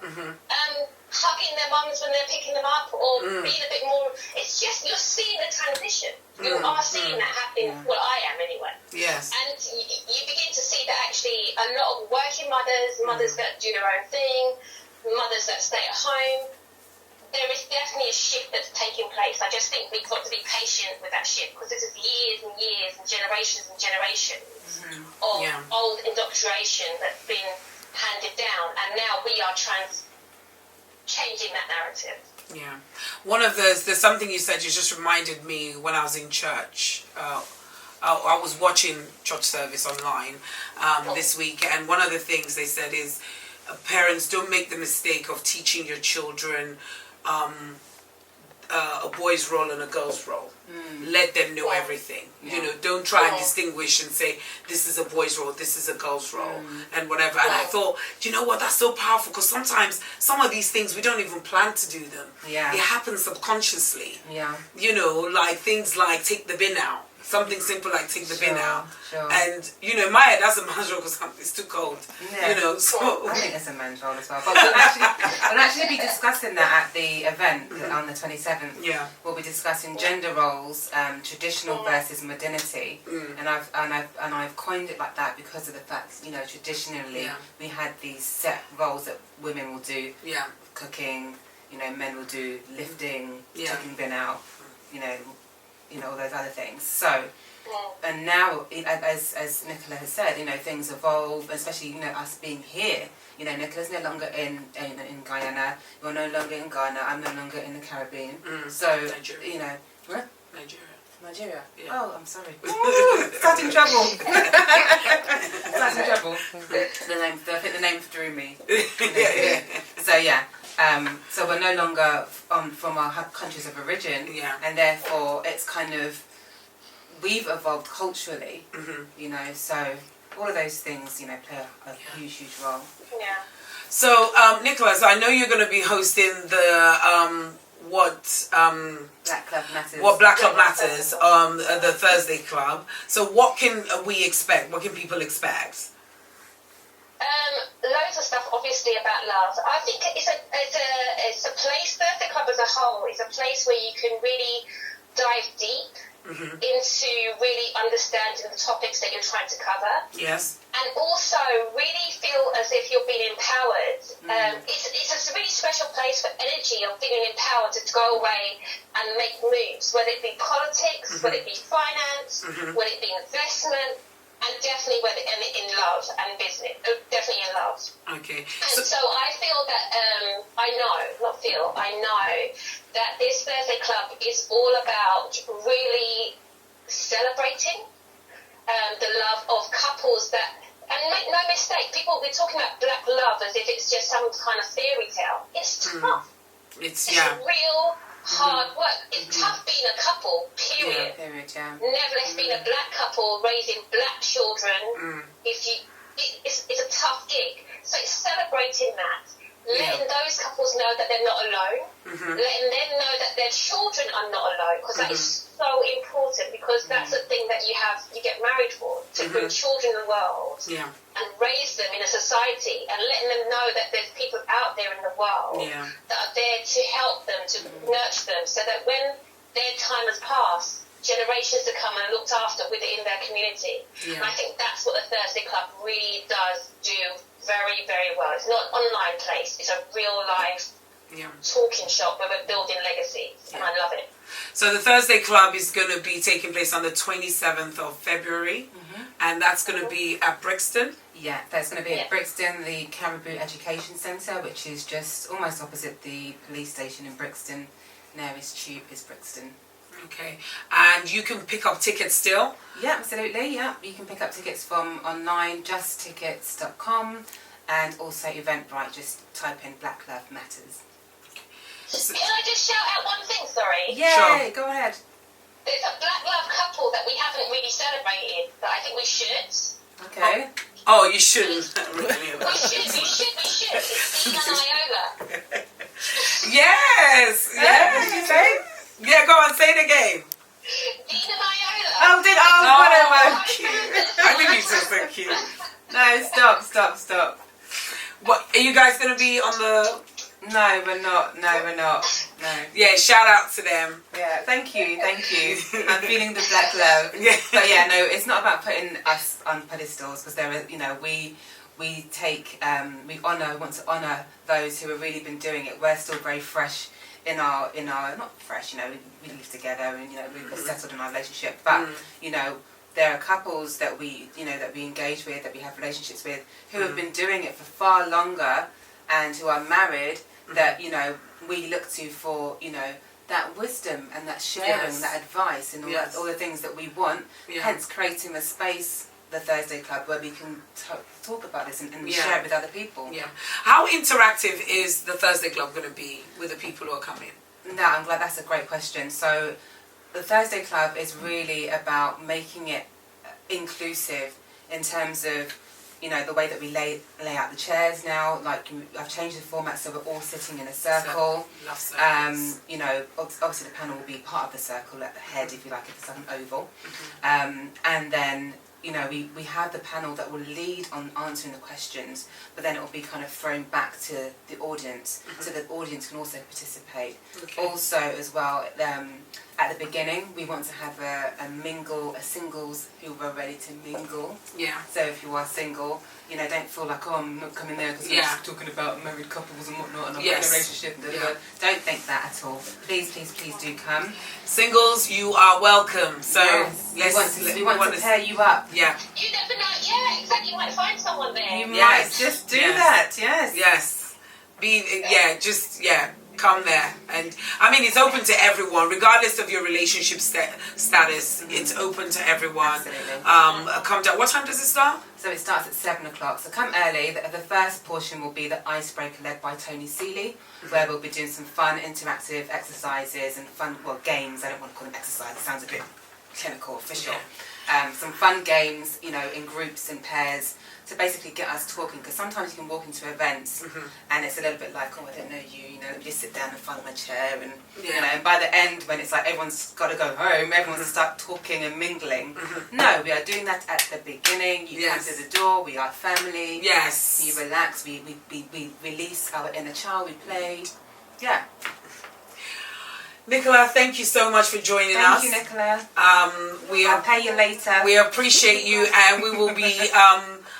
hugging their mums when they're picking them up, or being a bit more. It's just, you're seeing the transition. You are seeing that happening. Well, I am anyway. Yes. And you begin to see that actually a lot of working mothers that do their own thing, mothers that stay at home, there is definitely a shift that's taking place. I just think we've got to be patient with that shift, because this is years and years and generations of old indoctrination that's been handed down, and now we are changing that narrative. Yeah. One of there's something you said, you just reminded me when I was in church. I was watching church service online this week, and one of the things they said is, parents, don't make the mistake of teaching your children a boy's role and a girl's role. Let them know everything. You know, don't try and distinguish and say, this is a boy's role, this is a girl's role, and whatever. And I thought, do you know what, that's so powerful, because sometimes some of these things we don't even plan to do them. It happens subconsciously. You know, like things like take the bin out. Something simple like take the bin out. And, you know, in my head, that's a man's role because it's too cold. You know, so... I think it's a man's role as well. But we'll actually be discussing that at the event on the 27th. We'll be discussing gender roles, traditional versus modernity. And I've coined it like that because of the fact, you know, traditionally we had these set roles that women will do. Cooking, you know, men will do lifting, taking bin out, you know, all those other things. So, and now, as Nicola has said, you know, things evolve, especially, you know, us being here. You know, Nicola's no longer in Guyana, you're no longer in Ghana, I'm no longer in the Caribbean. So, Nigeria. You know, what? Nigeria. Yeah. Oh, I'm sorry. Starting trouble. Starting trouble. I think the name threw me. So, yeah. So we're no longer from our countries of origin, and therefore it's kind of, we've evolved culturally, you know, so all of those things, you know, play a huge role. So, Nicholas, I know you're going to be hosting the Black Club Matters. Black Club Matters, the Thursday Club. So what can we expect? What can people expect? Loads of stuff, obviously, about love. I think it's a place. Thursday Club as a whole is a place where you can really dive deep into really understanding the topics that you're trying to cover. Yes. And also really feel as if you're being empowered. It's a really special place for energy of feeling empowered to go away and make moves, whether it be politics, whether it be finance, whether it be investment. And definitely in love and business, definitely in love. Okay. And so I feel that, I know that this Thursday Club is all about really celebrating the love of couples that, and make no mistake, we're talking about black love as if it's just some kind of fairy tale. It's tough. It's real hard work. It's tough being a couple, period. Never less being a black couple raising black children. It's a tough gig. So it's celebrating that, letting those couples know that they're not alone, letting them know that their children are not alone, because that is so important, because that's the thing that you get married for, to bring children in the world and raise them in a society, and letting them know that there's people out there in the world that are there to help them, to nurture them, so that when their time has passed, generations to come and looked after within their community. And I think that's what the Thursday Club really does do very, very well. It's not an online place, it's a real life talking shop where we're building legacies, and I love it. So the Thursday Club is going to be taking place on the 27th of February, and that's going to be at Brixton. Yeah, that's going to be at Brixton, the Caribou Education Centre, which is just almost opposite the police station in Brixton. Nearest tube is Brixton. Okay, and you can pick up tickets still? Yeah, absolutely, yeah. You can pick up tickets from online, justtickets.com, and also Eventbrite, just type in Black Love Matters. Can I just shout out one thing, sorry? Yay, go ahead. There's a black love couple that we haven't really celebrated, but I think we should. Okay. Oh, you shouldn't. We should. It's Ian and iOla. Yes. What did you say? Yeah, go on, say it again. Dean and Iola. Whatever. Cute. I think he's just so cute. No, stop. What, are you guys going to be on the... No, we're not. No. Yeah, shout out to them. Yeah, thank you. I'm feeling the black love. Yeah. But yeah, no, it's not about putting us on pedestals, because there are, we take, we want to honour those who have really been doing it. We're still very fresh in our not fresh, we live together and, we're settled in our relationship. But, there are couples that we engage with, that we have relationships with, who have been doing it for far longer and who are married, that, we look to for, that wisdom and that sharing, that advice and all the things that we want. Hence creating a space, the Thursday Club, where we can talk about this and share it with other people. Yeah. How interactive is the Thursday Club going to be with the people who are coming? No, I'm glad, that's a great question. So the Thursday Club is really about making it inclusive in terms of, the way that we lay out the chairs now. Like, I've changed the format so we're all sitting in a circle. Love circles. Obviously the panel will be part of the circle at the head, if you like, if it's like an oval. And then, we have the panel that will lead on answering the questions, but then it will be kind of thrown back to the audience, so the audience can also participate. Okay. Also, as well, at the beginning, we want to have a singles who are ready to mingle. Yeah. So if you are single, don't feel like, I'm not coming there because I'm just talking about married couples and whatnot and I'm in a relationship. Don't think that at all. Please do come. Singles, you are welcome. So we want to pair you up. Yeah. You never know. Yeah, exactly. You might find someone there. You might just do that. Yes. Yes. Come there. And I mean, it's open to everyone, regardless of your relationship status. It's open to everyone. Absolutely. Come down. What time does it start? So it starts at 7 o'clock. So come early. The first portion will be the icebreaker led by Tony Seeley, where we'll be doing some fun, interactive exercises and fun, games. I don't want to call them exercise. It sounds a bit clinical, official. Some fun games, in groups and pairs, to basically get us talking, because sometimes you can walk into events and it's a little bit like, I don't know you, let me just sit down in front of my chair and, and by the end, when it's like everyone's got to go home, everyone's to start talking and mingling. No, we are doing that at the beginning. You come to the door, we are family. Yes. We relax, we release our inner child, we play. Yeah. Nicola, thank you so much for joining us. Thank you, Nicola. I'll pay you later. We appreciate you, and we will be.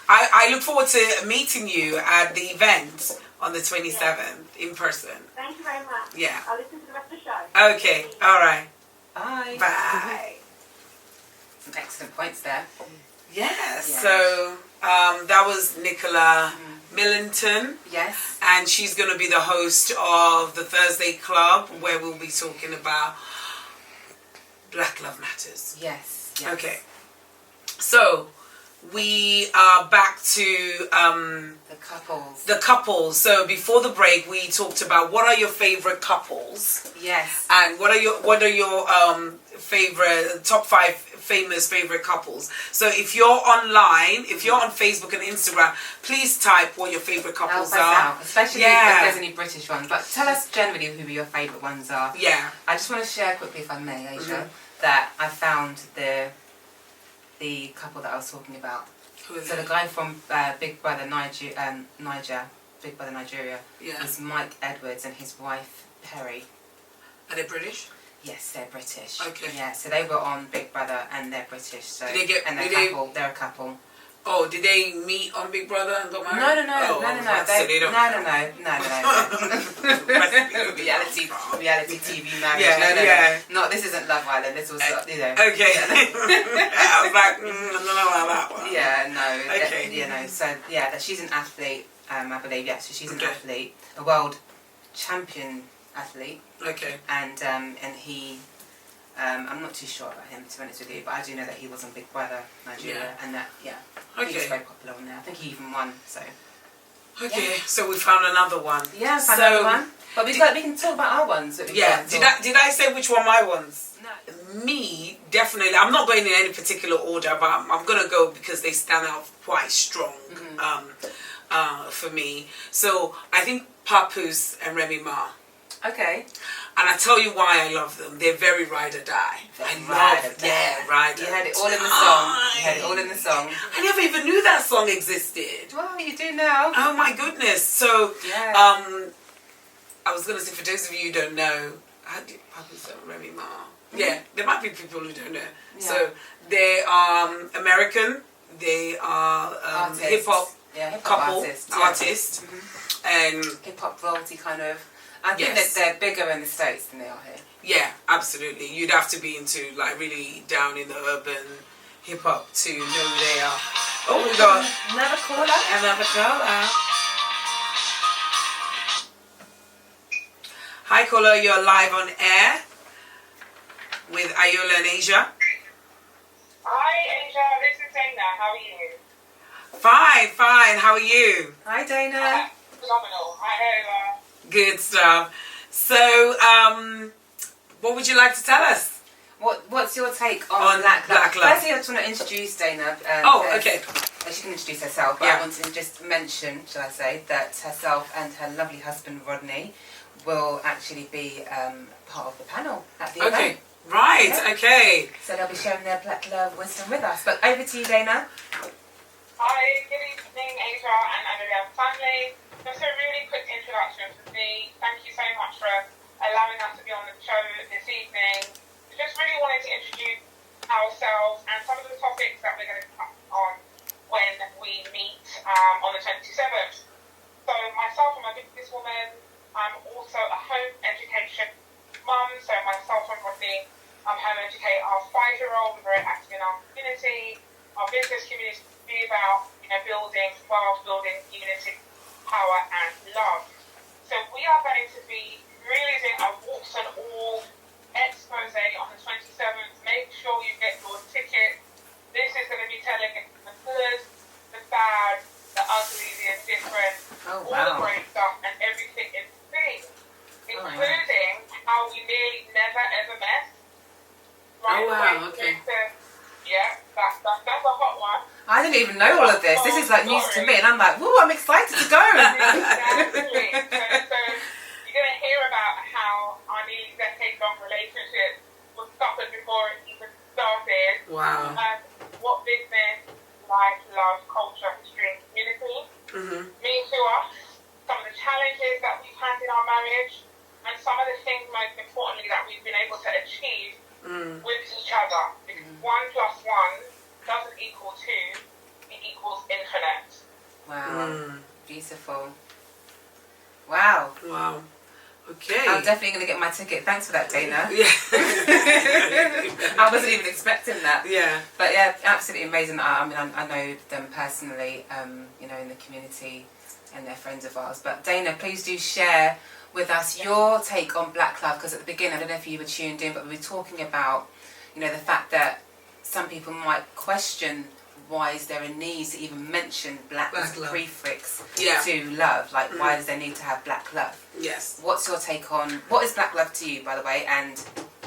I look forward to meeting you at the event on the 27th in person. Thank you very much. Yeah. I'll listen to the rest of the show. Okay. All right. Bye. Bye. Some excellent points there. Yes. Yeah. So that was Nicola Millington. Yes. And she's going to be the host of the Thursday Club, where we'll be talking about Black Love Matters. Yes. Okay. So we are back to the couples. So before the break, we talked about what are your favorite couples. Yes. And what are your favorite top 5 famous favorite couples. So if you're online, if you're on Facebook and Instagram, please type what your favorite couples are. Out, especially if there's any British ones. But tell us generally who your favourite ones are. Yeah. I just want to share quickly, if I may, Asia, that I found the couple that I was talking about. Who is so the guy from Big Brother Big Brother Nigeria, is Mike Edwards and his wife Perry. Are they British? Yes, they're British. Okay. Yeah, so they were on Big Brother and they're British. So they're a couple. Oh, did they meet on Big Brother and got married? No. No. Reality TV marriage. No, this isn't Love Island. This was, Okay. I was like, I don't know about that one. Yeah, no. Okay. So that she's an athlete. I believe. So she's an athlete, a world champion athlete. Okay. And he. I'm not too sure about him, to be honest with you, but I do know that he was on Big Brother Nigeria, and that, he was very popular on there. I think he even won, so. Okay, so we found another one. Yeah, found another one. But we can talk about our ones. Did I say which one my ones? No. Me, definitely. I'm not going in any particular order, but I'm going to go because they stand out quite strong for me. So I think Papoose and Remy Ma. Okay. And I tell you why I love them. They're very ride or die. Ride or die. Yeah, ride or die. You heard it all in the song. You heard it all in the song. I never even knew that song existed. Well, you do now. Oh my goodness. So, Yeah. I was going to say, for those of you who don't know, how do Papa say Remy Ma? Yeah, there might be people who don't know. Yeah. So, they are American. They are hip-hop couple, artist. And hip-hop royalty kind of. I think that they're bigger in the States than they are here. Yeah, absolutely. You'd have to be into, like, really down in the urban hip-hop to know who they are. Oh, we got another caller. Another caller. Hi, caller. You're live on air with iOla and Asia. Hi, Asia. This is Dana. How are you? Fine. How are you? Hi, Dana. Phenomenal. Hi, Ayola. Good stuff. So, what would you like to tell us? What's your take on Black Love? Firstly, I just want to introduce Dana. Okay. She can introduce herself, but I want to just mention, shall I say, that herself and her lovely husband Rodney will actually be part of the panel at the event. Right, okay. So they'll be sharing their Black Love wisdom with us. But over to you, Dana. Hi, good evening, Asia and Amelia family. Just a really quick introduction for me. Thank you so much for allowing us to be on the show this evening. We just really wanted to introduce ourselves and some of the topics that we're going to touch on when we meet on the 27th. So myself, I'm a businesswoman. I'm also a home education mum. So myself and Rodney home educate our 5-year-old. We're very active in our community. Our business community is about building wealth, building unity, power and love. So we are going to be really doing a warts and all expose on the 27th. Make sure you get your ticket. This is going to be telling the good, the bad, the ugly, the indifferent, all the great stuff and everything in between, including how we nearly never ever met. Okay. That's a hot one. I didn't even know all of this. This is like news to me, and I'm like, woo, I'm excited to go. Exactly. So you're going to hear about how our nearly decade-long relationship was scuppered before it even started. Wow. What business, life, love, culture, history, and community mean to us. Some of the challenges that we've had in our marriage, and some of the things, most importantly, that we've been able to achieve with each other. Because 1 + 1 doesn't equal 2, it equals infinite. Wow. Beautiful. Wow. Okay. I'm definitely going to get my ticket. Thanks for that, Dana. Yeah. I wasn't even expecting that. Yeah. But yeah, absolutely amazing. I mean, I know them personally, in the community, and they're friends of ours. But Dana, please do share with us your take on Black Love, because at the beginning, I don't know if you were tuned in, but we were talking about, the fact that some people might question why is there a need to even mention black as a prefix to love? Like, why does there need to have Black Love? Yes. What's your take on, what is Black Love to you, by the way, and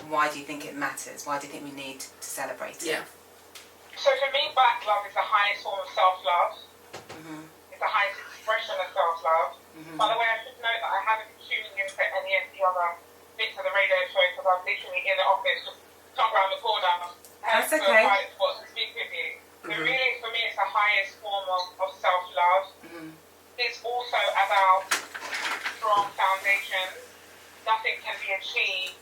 why do you think it matters? Why do you think we need to celebrate it? Yeah. So for me, Black Love is the highest form of self-love. It's the highest expression of self-love. By the way, I should note that I haven't been tuning into any of the other bits of the radio show because I'm literally in the office, just come around the corner. That's okay. To speak with you. But really, for me, it's the highest form of self-love. It's also about strong foundations. Nothing can be achieved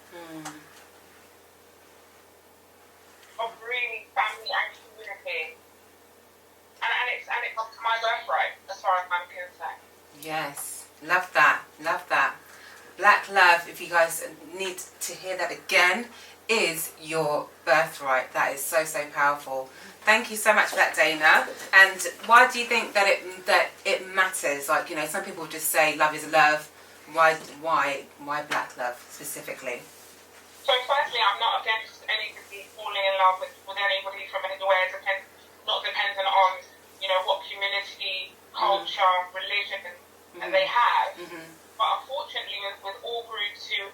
of really family and community. And it's my birthright, as far as I'm concerned. Yes, love that. Black Love, if you guys need to hear that again, is your birthright. That is so powerful. Thank you so much for that, Dana. And why do you think that it matters? Like, some people just say love is love. Why Black Love specifically? So firstly, I'm not against anybody falling in love with anybody from anywhere, not dependent on, what community, culture, religion and they have. But unfortunately, with all groups who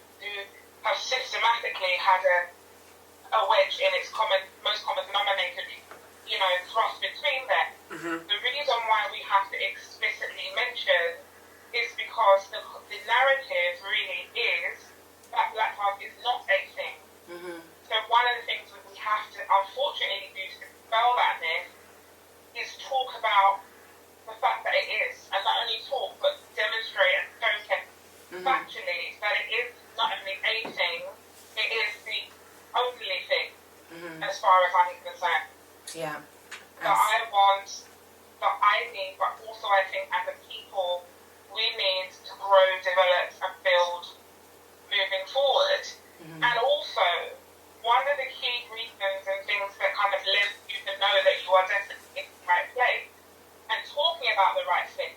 have systematically had a wedge in its most common denominator, thrust between them. The reason why we have to explicitly mention is because because the narrative really is that black love is not a thing. Mm-hmm. So one of the things that we have to unfortunately do to dispel that myth is talk about the fact that it is, and not only talk but demonstrate and showcase factually that it is not only a thing, it is the only thing as far as I'm concerned. Yeah. That I want, that I need, but also I think as a people we need to grow, develop and build moving forward. And also, one of the key reasons and things that kind of led you to know that you are definitely in the right place and talking about the right thing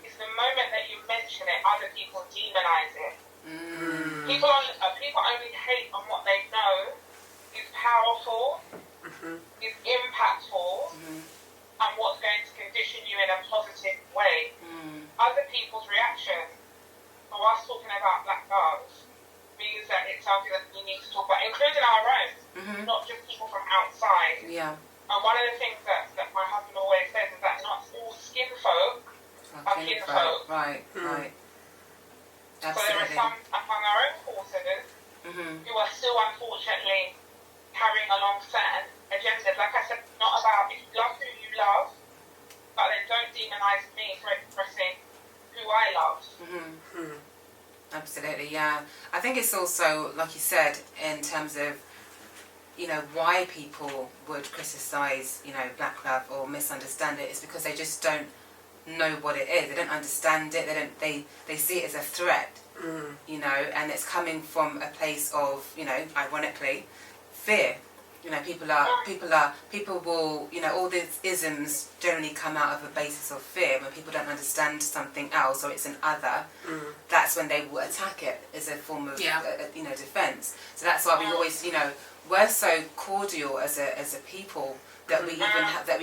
is the moment that you mention it, other people demonize it. People only hate on what they know is powerful, is impactful, and what's going to condition you in a positive way. Other people's reaction to us talking about black love means that it's something that we need to talk about, including our own, not just people from outside. Yeah. And one of the things that my husband always says is that not all skin folk are kinfolk. Right. Absolutely. So there are some among our own quarters who are still unfortunately carrying along certain agendas. Like I said, not about if you love who you love, but then don't demonize me for expressing who I love. Absolutely, yeah. I think it's also, like you said, in terms of, why people would criticise, black love or misunderstand it, is because they just don't know what it is. They don't understand it. They see it as a threat, and it's coming from a place of, ironically, fear. People will, all these isms generally come out of a basis of fear. When people don't understand something else or it's an other, that's when they will attack it as a form of, defense. So that's why we always, we're so cordial as a people that we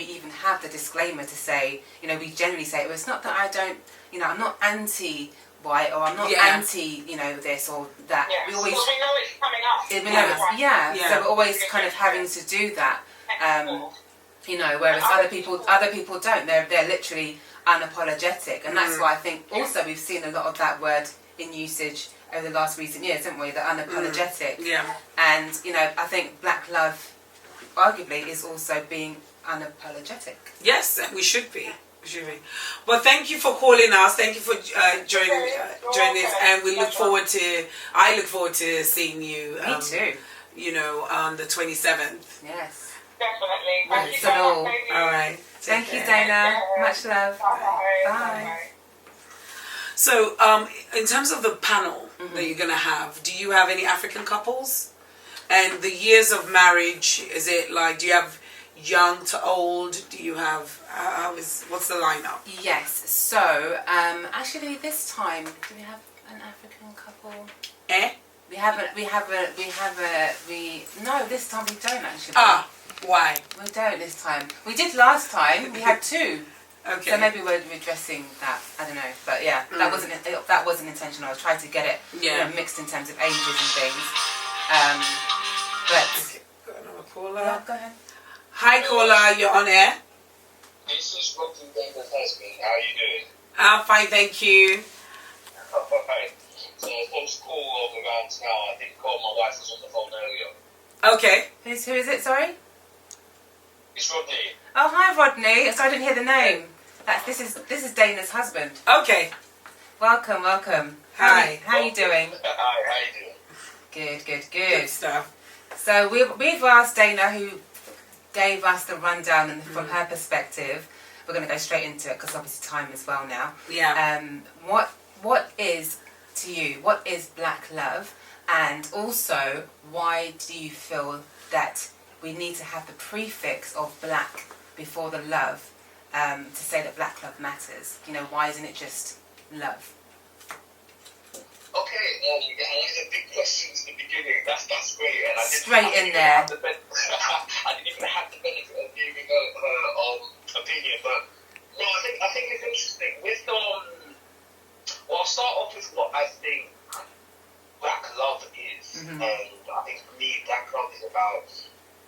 even have the disclaimer to say, we generally say, well, it's not that I don't, I'm not anti-white or I'm not anti, this or that. Yeah. We always, well, we know it's coming up. So we're always kind of having to do that. Whereas other people don't. They're literally unapologetic, and that's why I think also we've seen a lot of that word in usage over the last recent years, haven't we? The unapologetic. And I think black love, arguably, is also being unapologetic. Yes, we should be. Well, thank you for calling us. Thank you for joining this, and I look forward to seeing you. Me too. On the 27th. Definitely. Yes. Thank you so much. All right. Thank you, Dana. Much love. Bye. So, in terms of the panel that you're going to have, do you have any African couples? And the years of marriage, is it like, do you have young to old? Do you have, what's the lineup? Yes. So, actually this time, do we have an African couple? No, this time we don't actually. Why? We don't this time. We did last time, we had two. Okay. So maybe we're addressing that. I don't know, but yeah, that wasn't intentional. I was trying to get it mixed in terms of ages and things. But got another caller. Yeah, go ahead. Hi, caller. You're on air. This is Rocky Davis husband. How are you doing? I'm fine, thank you. Alright. So folks call over around town. I think called my wife was on the phone earlier. Okay. Who is it? Sorry. It's Rodney. Oh, hi, Rodney. So I didn't hear the name. This is Dana's husband. Okay. Welcome. Hi. How are you doing? Hi, how you doing? Good. stuff. So we've asked Dana, who gave us the rundown and from her perspective. We're going to go straight into it because obviously time as well now. Yeah. What is to you? What is black love? And also, why do you feel that we need to have the prefix of black before the love to say that black love matters? Why isn't it just love? Okay, I like the big questions in the beginning. That's great. And Straight in there. I didn't even have the benefit of giving her opinion, but no, I think it's interesting. With I'll start off with what I think black love is, and I think for me, black love is about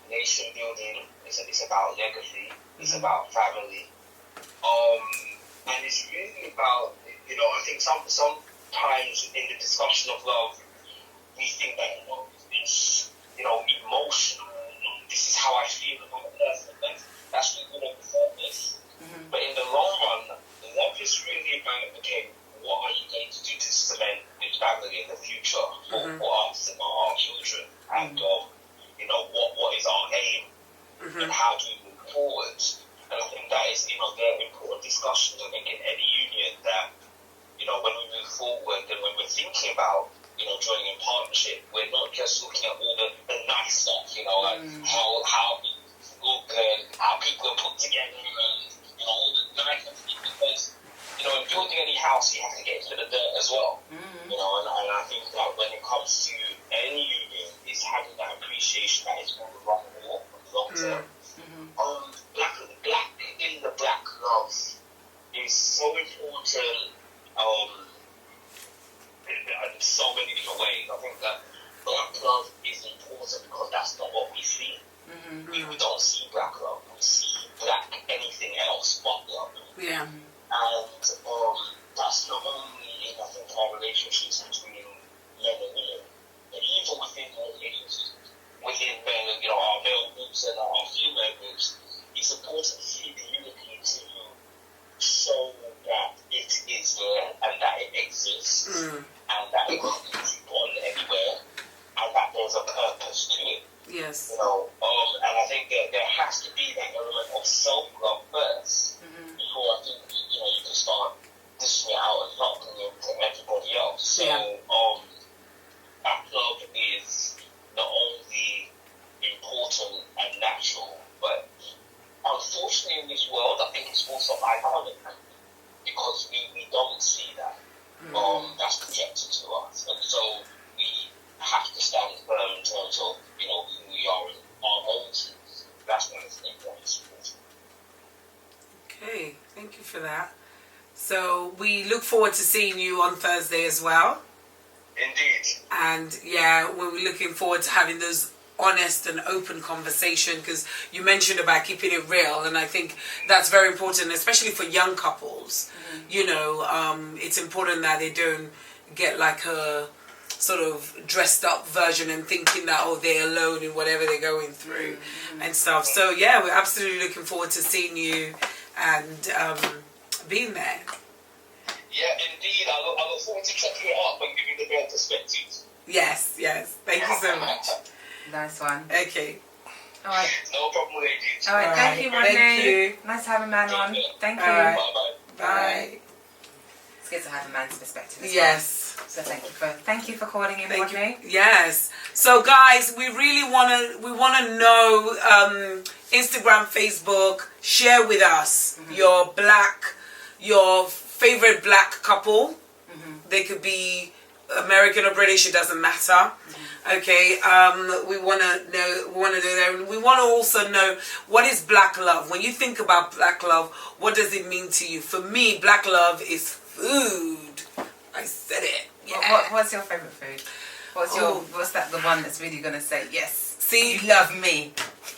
nation building. It's about legacy. It's about family. And it's really about I think sometimes in the discussion of love, we think that love is, emotional. This is how I feel about a person. That's really on the surface. Mm-hmm. But in the long run, love is really about, okay, what are you going to do to cement this family in the future for us and our children? And, what is our aim? And how do we move forward? And I think that is, the important discussions, I think, in any union that, when we move forward and when we're thinking about, joining in partnership, we're not just looking at all the nice stuff, like how people look and how people are put together and, all the nice stuff, because, in building any house, you have to get into the dirt as well, and I think that when it comes to any union, it's having that appreciation that it's more the long walk, long term. Black love is so important in so many different ways. I think that black love is important because that's not what we see. We don't see black love. We see black anything else but love. Yeah. And that's not only in, I think, our relationships between men and women, but even within our relationships, within our male groups and our female groups, it's important to see the unity to show that it is there and that it exists and that it can't be gone anywhere and that there's a purpose to it. Yes. And I think that there has to be that element of self-love first before I think you can start dishing it out and helping it to everybody else. So that love is not only important and natural, but unfortunately in this world I think it's also iconic because we don't see that. That's projected to us, and so we have to stand firm in terms of who we are in our own truths. That's what I think that's important. Okay, thank you for that. So we look forward to seeing you on Thursday as well. Indeed. And we're looking forward to having those honest and open conversation, because you mentioned about keeping it real, and I think that's very important, especially for young couples. It's important that they don't get like a sort of dressed up version and thinking that they're alone in whatever they're going through and stuff. So we're absolutely looking forward to seeing you and being there. Yeah, indeed. I look forward to checking it out and giving the real perspectives. Yes. Thank you so much. Nice one. Okay. All right. No problem, ladies. All right. Thank you, Rodney. Thank you. Nice to have a man on. Thank you. All right. Bye-bye. Bye. It's good to have a man's perspective as yes. well. So thank you for calling in, Rodney. Yes. So guys, we really wanna know Instagram, Facebook, share with us your favorite black couple. They could be American or British, it doesn't matter. Okay, we want to do that. We want to also know, what is black love? When you think about black love, what does it mean to you? For me, black love is food. I said it. Yeah. What's your favorite food? What's that the one that's really gonna say yes? See, you love me.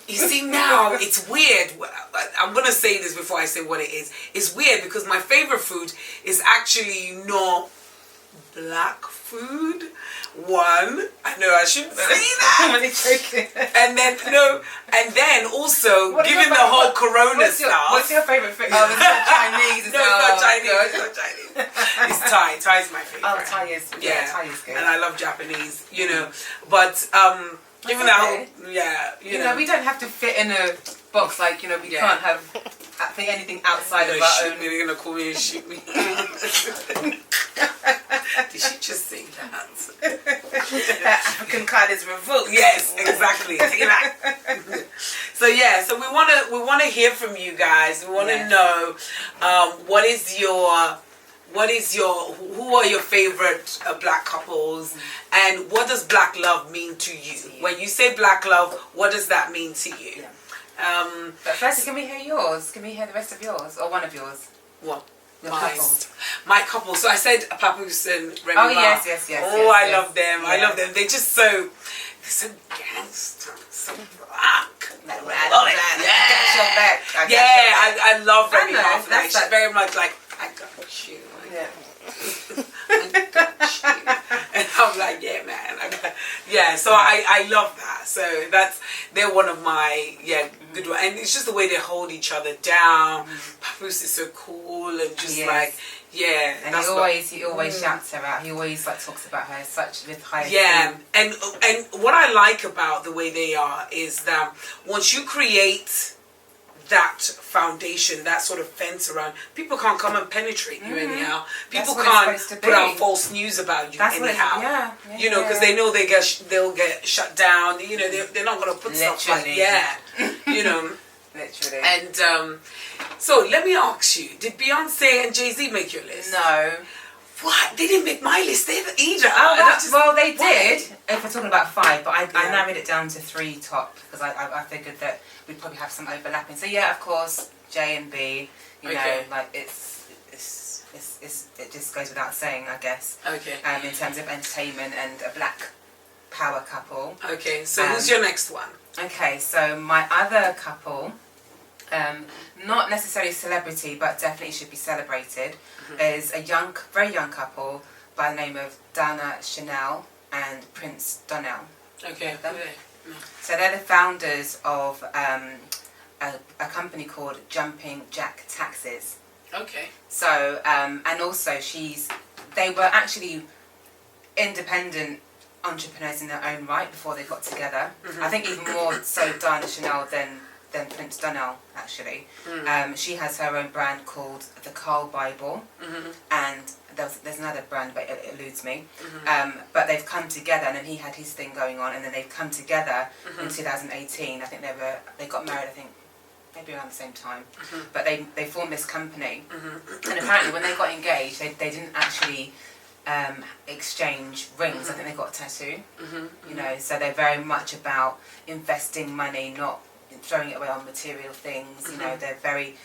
You see, now it's weird. I'm gonna say this before I say what it is. It's weird because my favorite food is actually not black food. One, I know I shouldn't say that. I'm really joking. And then also, given the whole Corona stuff. What's your favorite food? Oh, it's not Chinese. No, it's not Chinese. It's not Chinese. It's Thai. Thai is my favorite. Oh, Thai is. Yeah, Thai is good. And I love Japanese. But given that whole, we don't have to fit in a box we can't have anything outside of our own. You're gonna call me and shoot me. Did she just say that? That African card is revoked. Yes, exactly. Take it back. So we wanna hear from you guys. We wanna know who are your favorite black couples, and what does black love mean to you? When you say black love, what does that mean to you? But first, can we hear yours? Can we hear the rest of yours, or one of yours? What? Mine. My couple. So I said Papoose and Remy Oh, Ma. yes. I love them. Yeah. I love them. They're just so gangster, so black. Like, love it. Get your back. I love Remy Ma. That's She's very much like, I got got you. Yeah. I got you. And I'm like, yeah, man. Yeah, so I love that. So they're one of my, good one. And it's just the way they hold each other down. Papoose is so cool and just like, yeah. And he always shouts her out. He always like talks about her with high esteem. And what I like about the way they are is that once you create that foundation, that sort of fence around, people can't come and penetrate you anyhow. People can't put out false news about you anyhow. You know, because they know they'll get shut down. You know, they're not going to put stuff like you know. Literally. And so let me ask you, did Beyonce and Jay-Z make your list? No. What? They didn't make my list either. Well, they did. If we're talking about 5, but I narrowed it down to 3 top because I figured that we'd probably have some overlapping. So yeah, of course, J and B. You know, like it just goes without saying, I guess. Okay. In terms of entertainment and a black power couple. Okay. So who's your next one? Okay, so my other couple, not necessarily celebrity, but definitely should be celebrated, is a very young couple by the name of Dana Chanel and Prince Donnell. Okay. So they're the founders of a company called Jumping Jack Taxes. Okay. So, and also they were actually independent entrepreneurs in their own right before they got together. I think even more so Dana Chanel than Prince Donnell, actually. She has her own brand called the Carl Bible, and there's another brand, but it eludes me. But they've come together, and then he had his thing going on, and then they've come together in 2018. I think they got married, I think, maybe around the same time. But they formed this company, and apparently when they got engaged, they didn't actually exchange rings. I think they got a tattoo. You know, so they're very much about investing money, not throwing it away on material things. You know, they're very,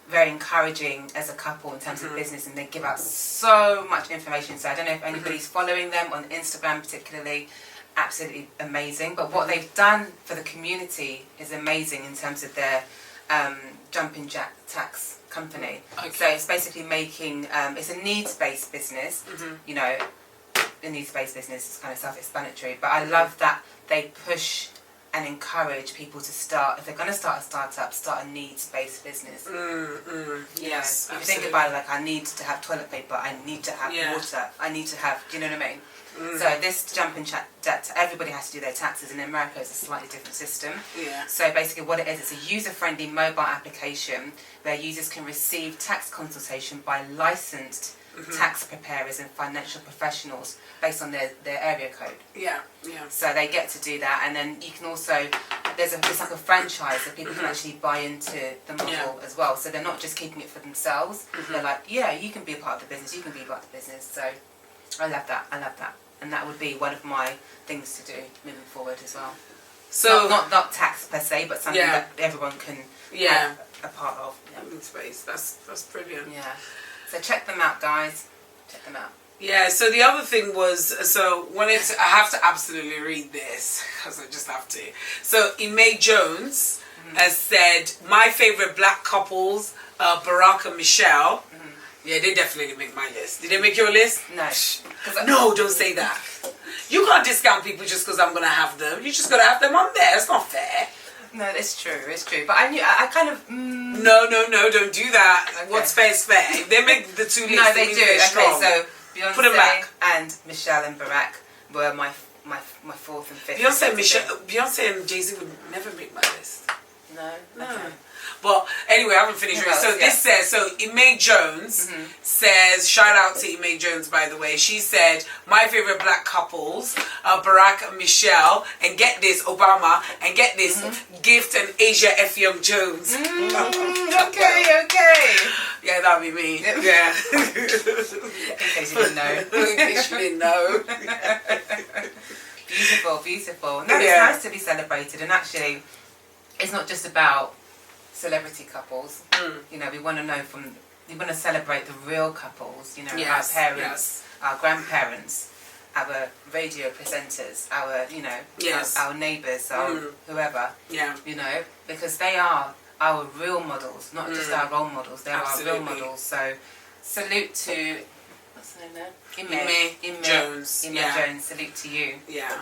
very encouraging as a couple in terms of business, and they give out so much information. So I don't know if anybody's following them on Instagram particularly. Absolutely amazing. But what they've done for the community is amazing in terms of their Jumping Jack Tax company. So it's basically making it's a needs-based business. You know, a needs-based business is kind of self-explanatory, but I love that they push and encourage people to start, if they're going to start a startup, start a needs-based business. Yes, if you think about it, like, I need to have toilet paper, I need to have water, I need to have, do you know what I mean? So this Jumping Jack, everybody has to do their taxes. In America, it's a slightly different system. So basically what it is, it's a user-friendly mobile application where users can receive tax consultation by licensed tax preparers and financial professionals based on their area code. So they get to do that, and then you can also, it's like a franchise that people can actually buy into the model as well. So they're not just keeping it for themselves. They're like, yeah, you can be a part of the business, you can be a part of the business. So I love that. And that would be one of my things to do moving forward as well. So not tax per se, but something that everyone can have a part of. Space. That's brilliant. So check them out, guys. Check them out. Yeah, so the other thing was, I have to absolutely read this, because I just have to. So Effiong Jones has said, my favourite black couples are Barack and Michelle. Yeah, they definitely make my list. Did they make your list? No. No, don't say that. You can't discount people just because I'm going to have them. You just got to have them on there. It's not fair. No, it's true. But I kind of... No, don't do that. Okay. What's fair is fair. If they make the 2 lists, no, they do. Okay, strong. so Beyonce and Michelle and Barack were my 4th and 5th. Beyonce and Jay-Z would never make my list. No. Okay. But anyway, I haven't finished reading. So this says, Effiong Jones says, shout out to Effiong Jones, by the way. She said, my favorite black couples are Barack and Michelle, and get this, Obama, and get this, Gift and Asia Effiong Jones. Okay. Yeah, that'd be me. Yeah. In case you didn't know. In case you didn't know. Beautiful. No, it's nice to be celebrated, and actually, it's not just about celebrity couples. You know, we want to celebrate the real couples, you know, our parents, our grandparents, our radio presenters, our, our neighbours, our whoever, you know, because they are our real models, not just our role models. They're Absolutely. our real models. So salute to, what's the name there? Ime Jones. Ime Yeah. Jones, salute to you. Yeah.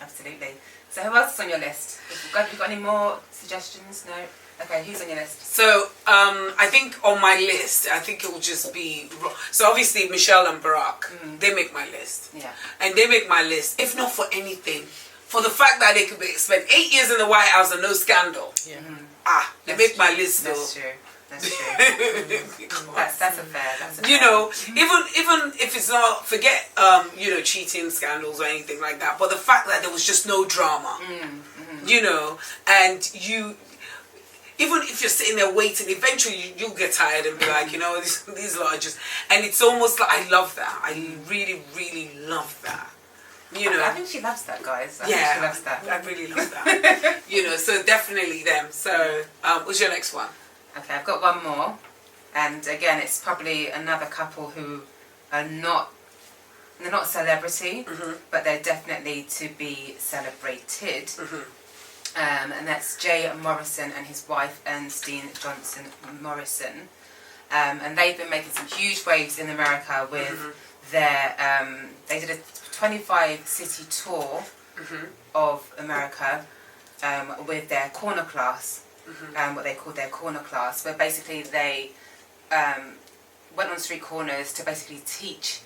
Absolutely. So who else is on your list? Have you got any more suggestions? No? Okay, who's on your list? So I think on my list, I think it will just be, so obviously Michelle and Barack, they make my list. Yeah. And they make my list, if not for anything, for the fact that they could spend 8 years in the White House and no scandal. Yeah. They make my list though. That's true. That's true. that's a fair. You know, even if it's not, forget cheating scandals or anything like that, but the fact that there was just no drama, you know, and even if you're sitting there waiting, eventually you'll get tired and be like, you know, these lot are just, and it's almost like, I love that. I really, really love that. You know, I think she loves that, guys. I think she loves that. I really love that. You know, so definitely them. So, what's your next one? Okay, I've got one more, and again, it's probably another couple who are they're not celebrity, but they're definitely to be celebrated. And that's Jay Morrison and his wife Ernestine Johnson Morrison, and they've been making some huge waves in America with their. They did a 25 city tour of America with their corner class, what they called their corner class, where basically they went on street corners to basically teach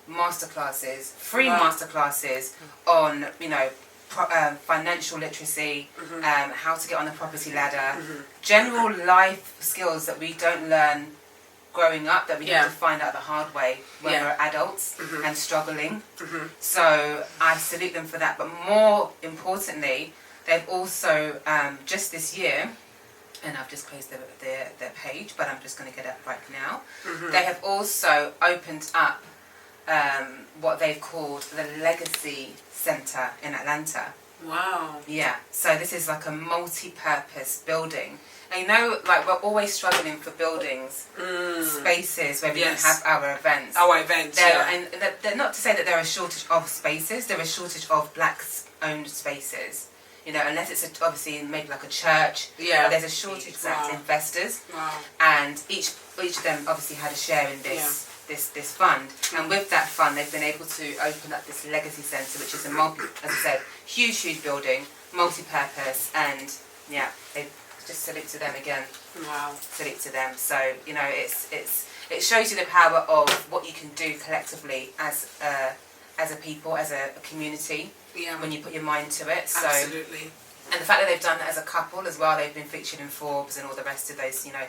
masterclasses, free masterclasses on, you know, financial literacy, how to get on the property ladder, general life skills that we don't learn growing up, that we have to find out the hard way when we're adults and struggling. So I salute them for that. But more importantly, they've also just this year, and I've just closed their page, but I'm just going to get it right now. They have also opened up what they've called the Legacy Center in Atlanta. Wow. Yeah. So this is like a multi-purpose building. And you know, like, we're always struggling for buildings, spaces where we can have our events. And they're not to say that there are a shortage of spaces. There is a shortage of Black-owned spaces. You know, unless it's obviously maybe like a church. Yeah. But there's a shortage of investors. Wow. And each of them obviously had a share in this. This fund, and with that fund they've been able to open up this Legacy Centre, which is as I said, huge building, multi-purpose, and they just salute to them again. Wow. Salute to them. So, you know, it shows you the power of what you can do collectively as a people, as a community, when you put your mind to it. So, absolutely. And the fact that they've done that as a couple as well, they've been featured in Forbes and all the rest of those, you know,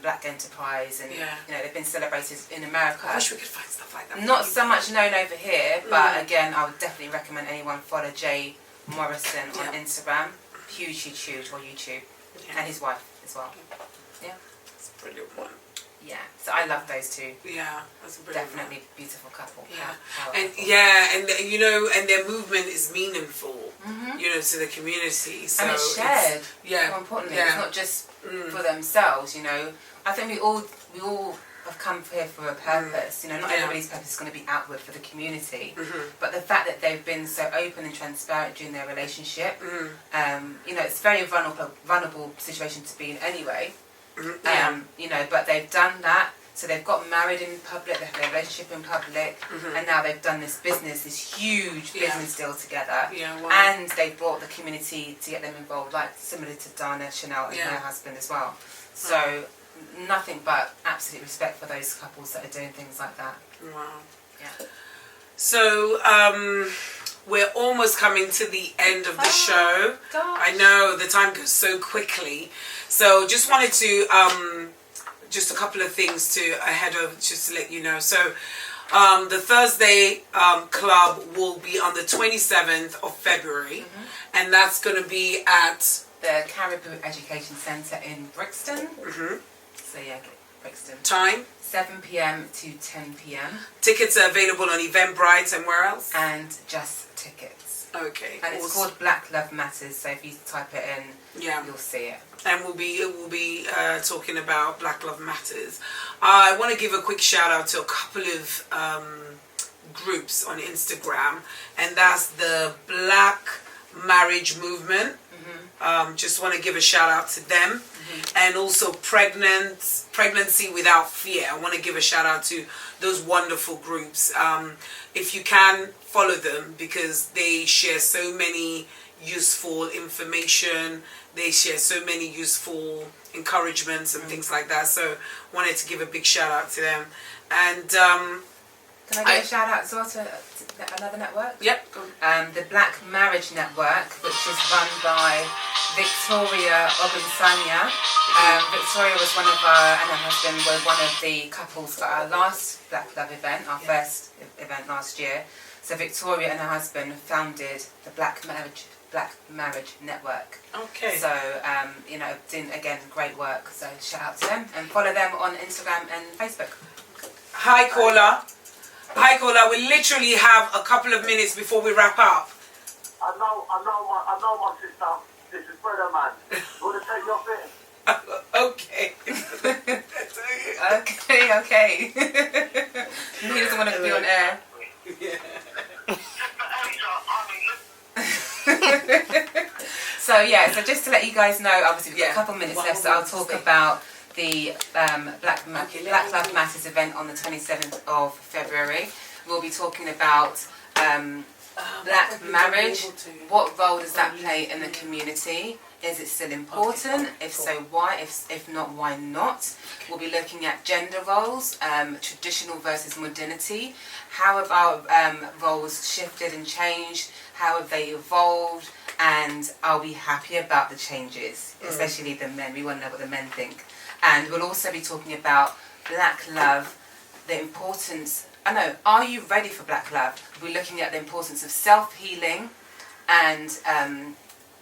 Black Enterprise, and you know, they've been celebrated in America. I wish we could find stuff like that. Not so much known over here, but again, I would definitely recommend anyone follow Jay Morrison on Instagram, huge, or YouTube, and his wife as well. Yeah, it's a brilliant one. Yeah, so I love those two. Yeah, that's a brilliant definitely one. Beautiful couple. Yeah, and you know, and their movement is meaningful. You know, to the community. So and it's shared. More importantly, it's not just for themselves. You know, I think we all have come here for a purpose. You know, not everybody's purpose is going to be outward for the community, but the fact that they've been so open and transparent during their relationship, you know, it's a very vulnerable situation to be in anyway. You know, but they've done that. So they've got married in public, they have their relationship in public, and now they've done this huge business deal together. And they've brought the community to get them involved, like similar to Dana Chanel and her husband as well. So nothing but absolute respect for those couples that are doing things like that. Wow. Yeah. So we're almost coming to the end of the show. Gosh. I know the time goes so quickly. So just wanted to just a couple of things just to let you know. So the Thursday club will be on the 27th of February, and that's going to be at the Caribou Education Centre in Brixton. So yeah, Brixton. Time? 7 p.m. to 10 p.m. Tickets are available on Eventbrite and where else? And Just Tickets. Okay. And it's called Black Love Matters, so if you type it in, you'll see it. And we'll be talking about Black Love Matters. I want to give a quick shout out to a couple of groups on Instagram, and that's the Black Marriage Movement. Just want to give a shout out to them. and also Pregnancy Without Fear. I want to give a shout out to those wonderful groups. If you can, follow them because they share so many useful information. They share so many useful encouragements and things like that. So wanted to give a big shout out to them. And can I give a shout out as well to another network? Yep. The Black Marriage Network, which is run by Victoria Ogunsanya. Victoria was and her husband were one of the couples for our last Black Love event, our first event last year. So Victoria and her husband founded the Black Marriage Network. Okay. So, doing, again, great work. So shout out to them and follow them on Instagram and Facebook. Hi, caller. We literally have a couple of minutes before we wrap up. I know my sister. This is Brother Man. You want to take your thing? Okay. Okay. He doesn't want to be on air. So just to let you guys know, obviously we've got a couple of minutes left, so I'll talk about the Black Love Matters event on the 27th of February. We'll be talking about black marriage. What role does that play in the community? Is it still important? If so, why? If not, why not? We'll be looking at gender roles, traditional versus modernity. How have our roles shifted and changed? How have they evolved? And are we happy about the changes? Especially the men. We want to know what the men think. And we'll also be talking about black love, the importance. Are you ready for black love? We're looking at the importance of self-healing and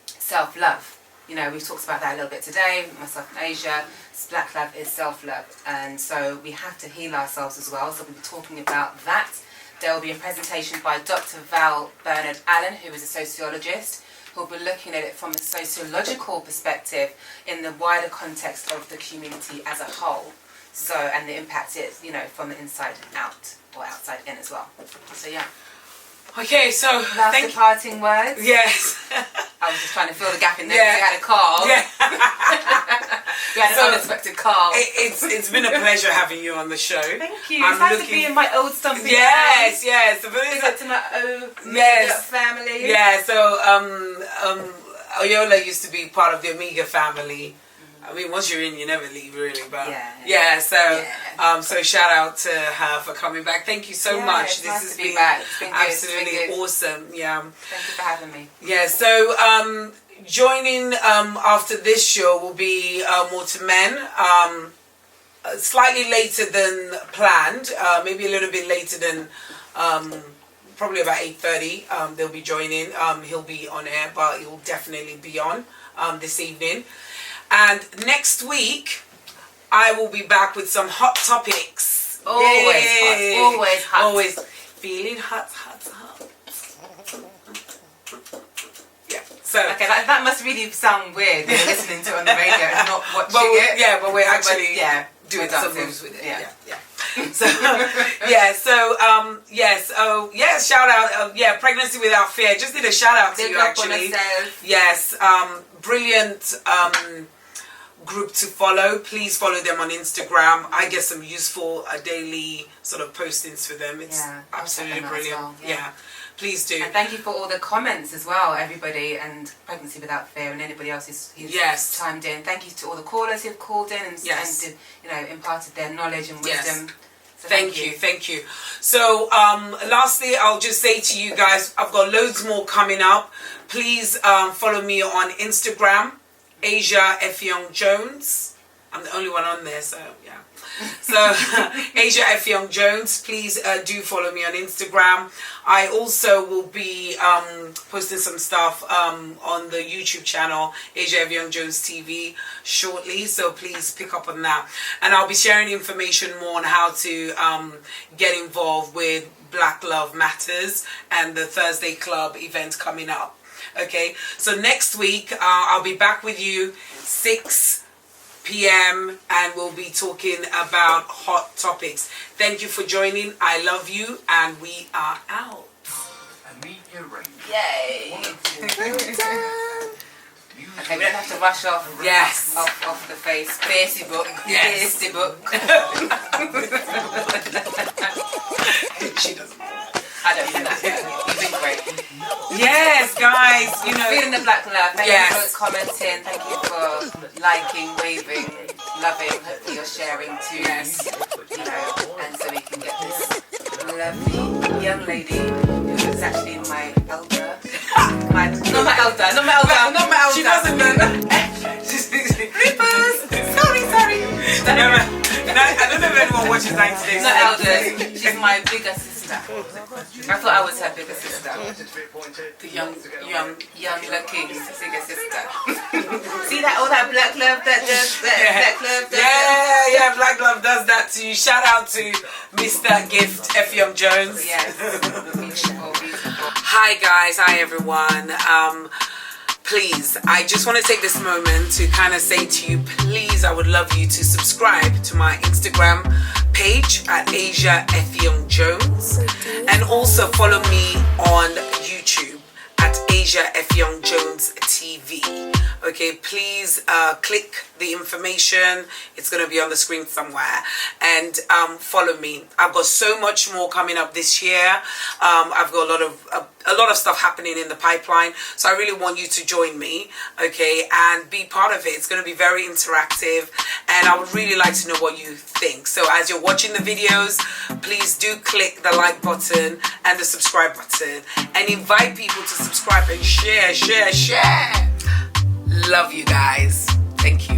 self-love. We've talked about that a little bit today, myself and Asia. Black love is self-love. And so we have to heal ourselves as well. So we'll be talking about that. There will be a presentation by Dr. Val Bernard Allen, who is a sociologist, who will be looking at it from a sociological perspective in the wider context of the community as a whole. So, and the impact is, from the inside out or outside in as well. So, yeah. Okay, so last departing words. Yes. I was just trying to fill the gap in there. We had a call. Yeah. We had an unexpected call. It's been a pleasure having you on the show. Thank you. It's nice to be in my old stumpy Yes. Big up to my old family. Yeah. So iOla used to be part of the Omega family. I mean, once you're in, you never leave, really. But so shout out to her for coming back. Thank you so much. This has been back. It's been absolutely awesome. Yeah. Thank you for having me. Yeah. So joining after this show will be More to Men. Slightly later than planned. Maybe a little bit later than. Probably about 8:30. They'll be joining. He'll be on air, but he'll definitely be on this evening. And next week, I will be back with some hot topics. Always hot. Always feeling hot. Yeah. So okay, that must really sound weird. You're listening to it on the radio and not watching it. Yeah, but we're actually doing some moves with it. Yeah. So shout out Pregnancy Without Fear. Just did a shout out to you actually. Yes, brilliant group to follow. Please follow them on Instagram. I get some useful daily sort of postings for them. It's absolutely brilliant. Well. Yeah. Please do. And thank you for all the comments as well, everybody, and Pregnancy Without Fear, and anybody else who's chimed in. Thank you to all the callers who've called in and imparted their knowledge and wisdom. So thank you. So lastly, I'll just say to you guys, I've got loads more coming up. Please follow me on Instagram, Asia Effiong Jones. I'm the only one on there, so yeah. So Asia Effiong Jones, please do follow me on Instagram. I also will be posting some stuff on the YouTube channel Asia Effiong Jones TV shortly, so please pick up on that. And I'll be sharing information more on how to get involved with Black Love Matters and the Thursday Club event coming up. Okay, so next week I'll be back with you 6 p.m. and we'll be talking about hot topics. Thank you for joining. I love you, and we are out. Media Radio. Yay! Okay, we don't have to rush off. Yes. Off the face. Fiercey book. Yes. Fiercey book. She doesn't. I don't do that. You've been great. Yes, guys. You know. Feeling the black love. Thank Yes. you for commenting. Thank you for liking, waving, loving. Hopefully you're sharing too. Yes. You know, and so we can get this lovely young lady who is actually my elder. Not my elder. She doesn't know. Flippers. Sorry. I don't know if anyone watches 90 Days. Not elder. She's my bigger sister. I thought I was her bigger sister. The young looking bigger sister. See that all that black love that does black love does Yeah, Black Love does that too. Shout out to Mr. Gift Effiong Jones. Yes. Beautiful. Hi guys, hi everyone. Please, I just want to take this moment to kind of say to you, please, I would love you to subscribe to my Instagram page at Asia Effiong Jones, and also follow me on YouTube at Asia Effiong Jones TV. Okay, please click the information. It's going to be on the screen somewhere, and follow me. I've got so much more coming up this year. I've got a lot of stuff happening in the pipeline, so I really want you to join me, okay, and be part of it. It's going to be very interactive, and I would really like to know what you think. So as you're watching the videos, please do click the like button and the subscribe button, and invite people to subscribe and share. Love you guys. Thank you.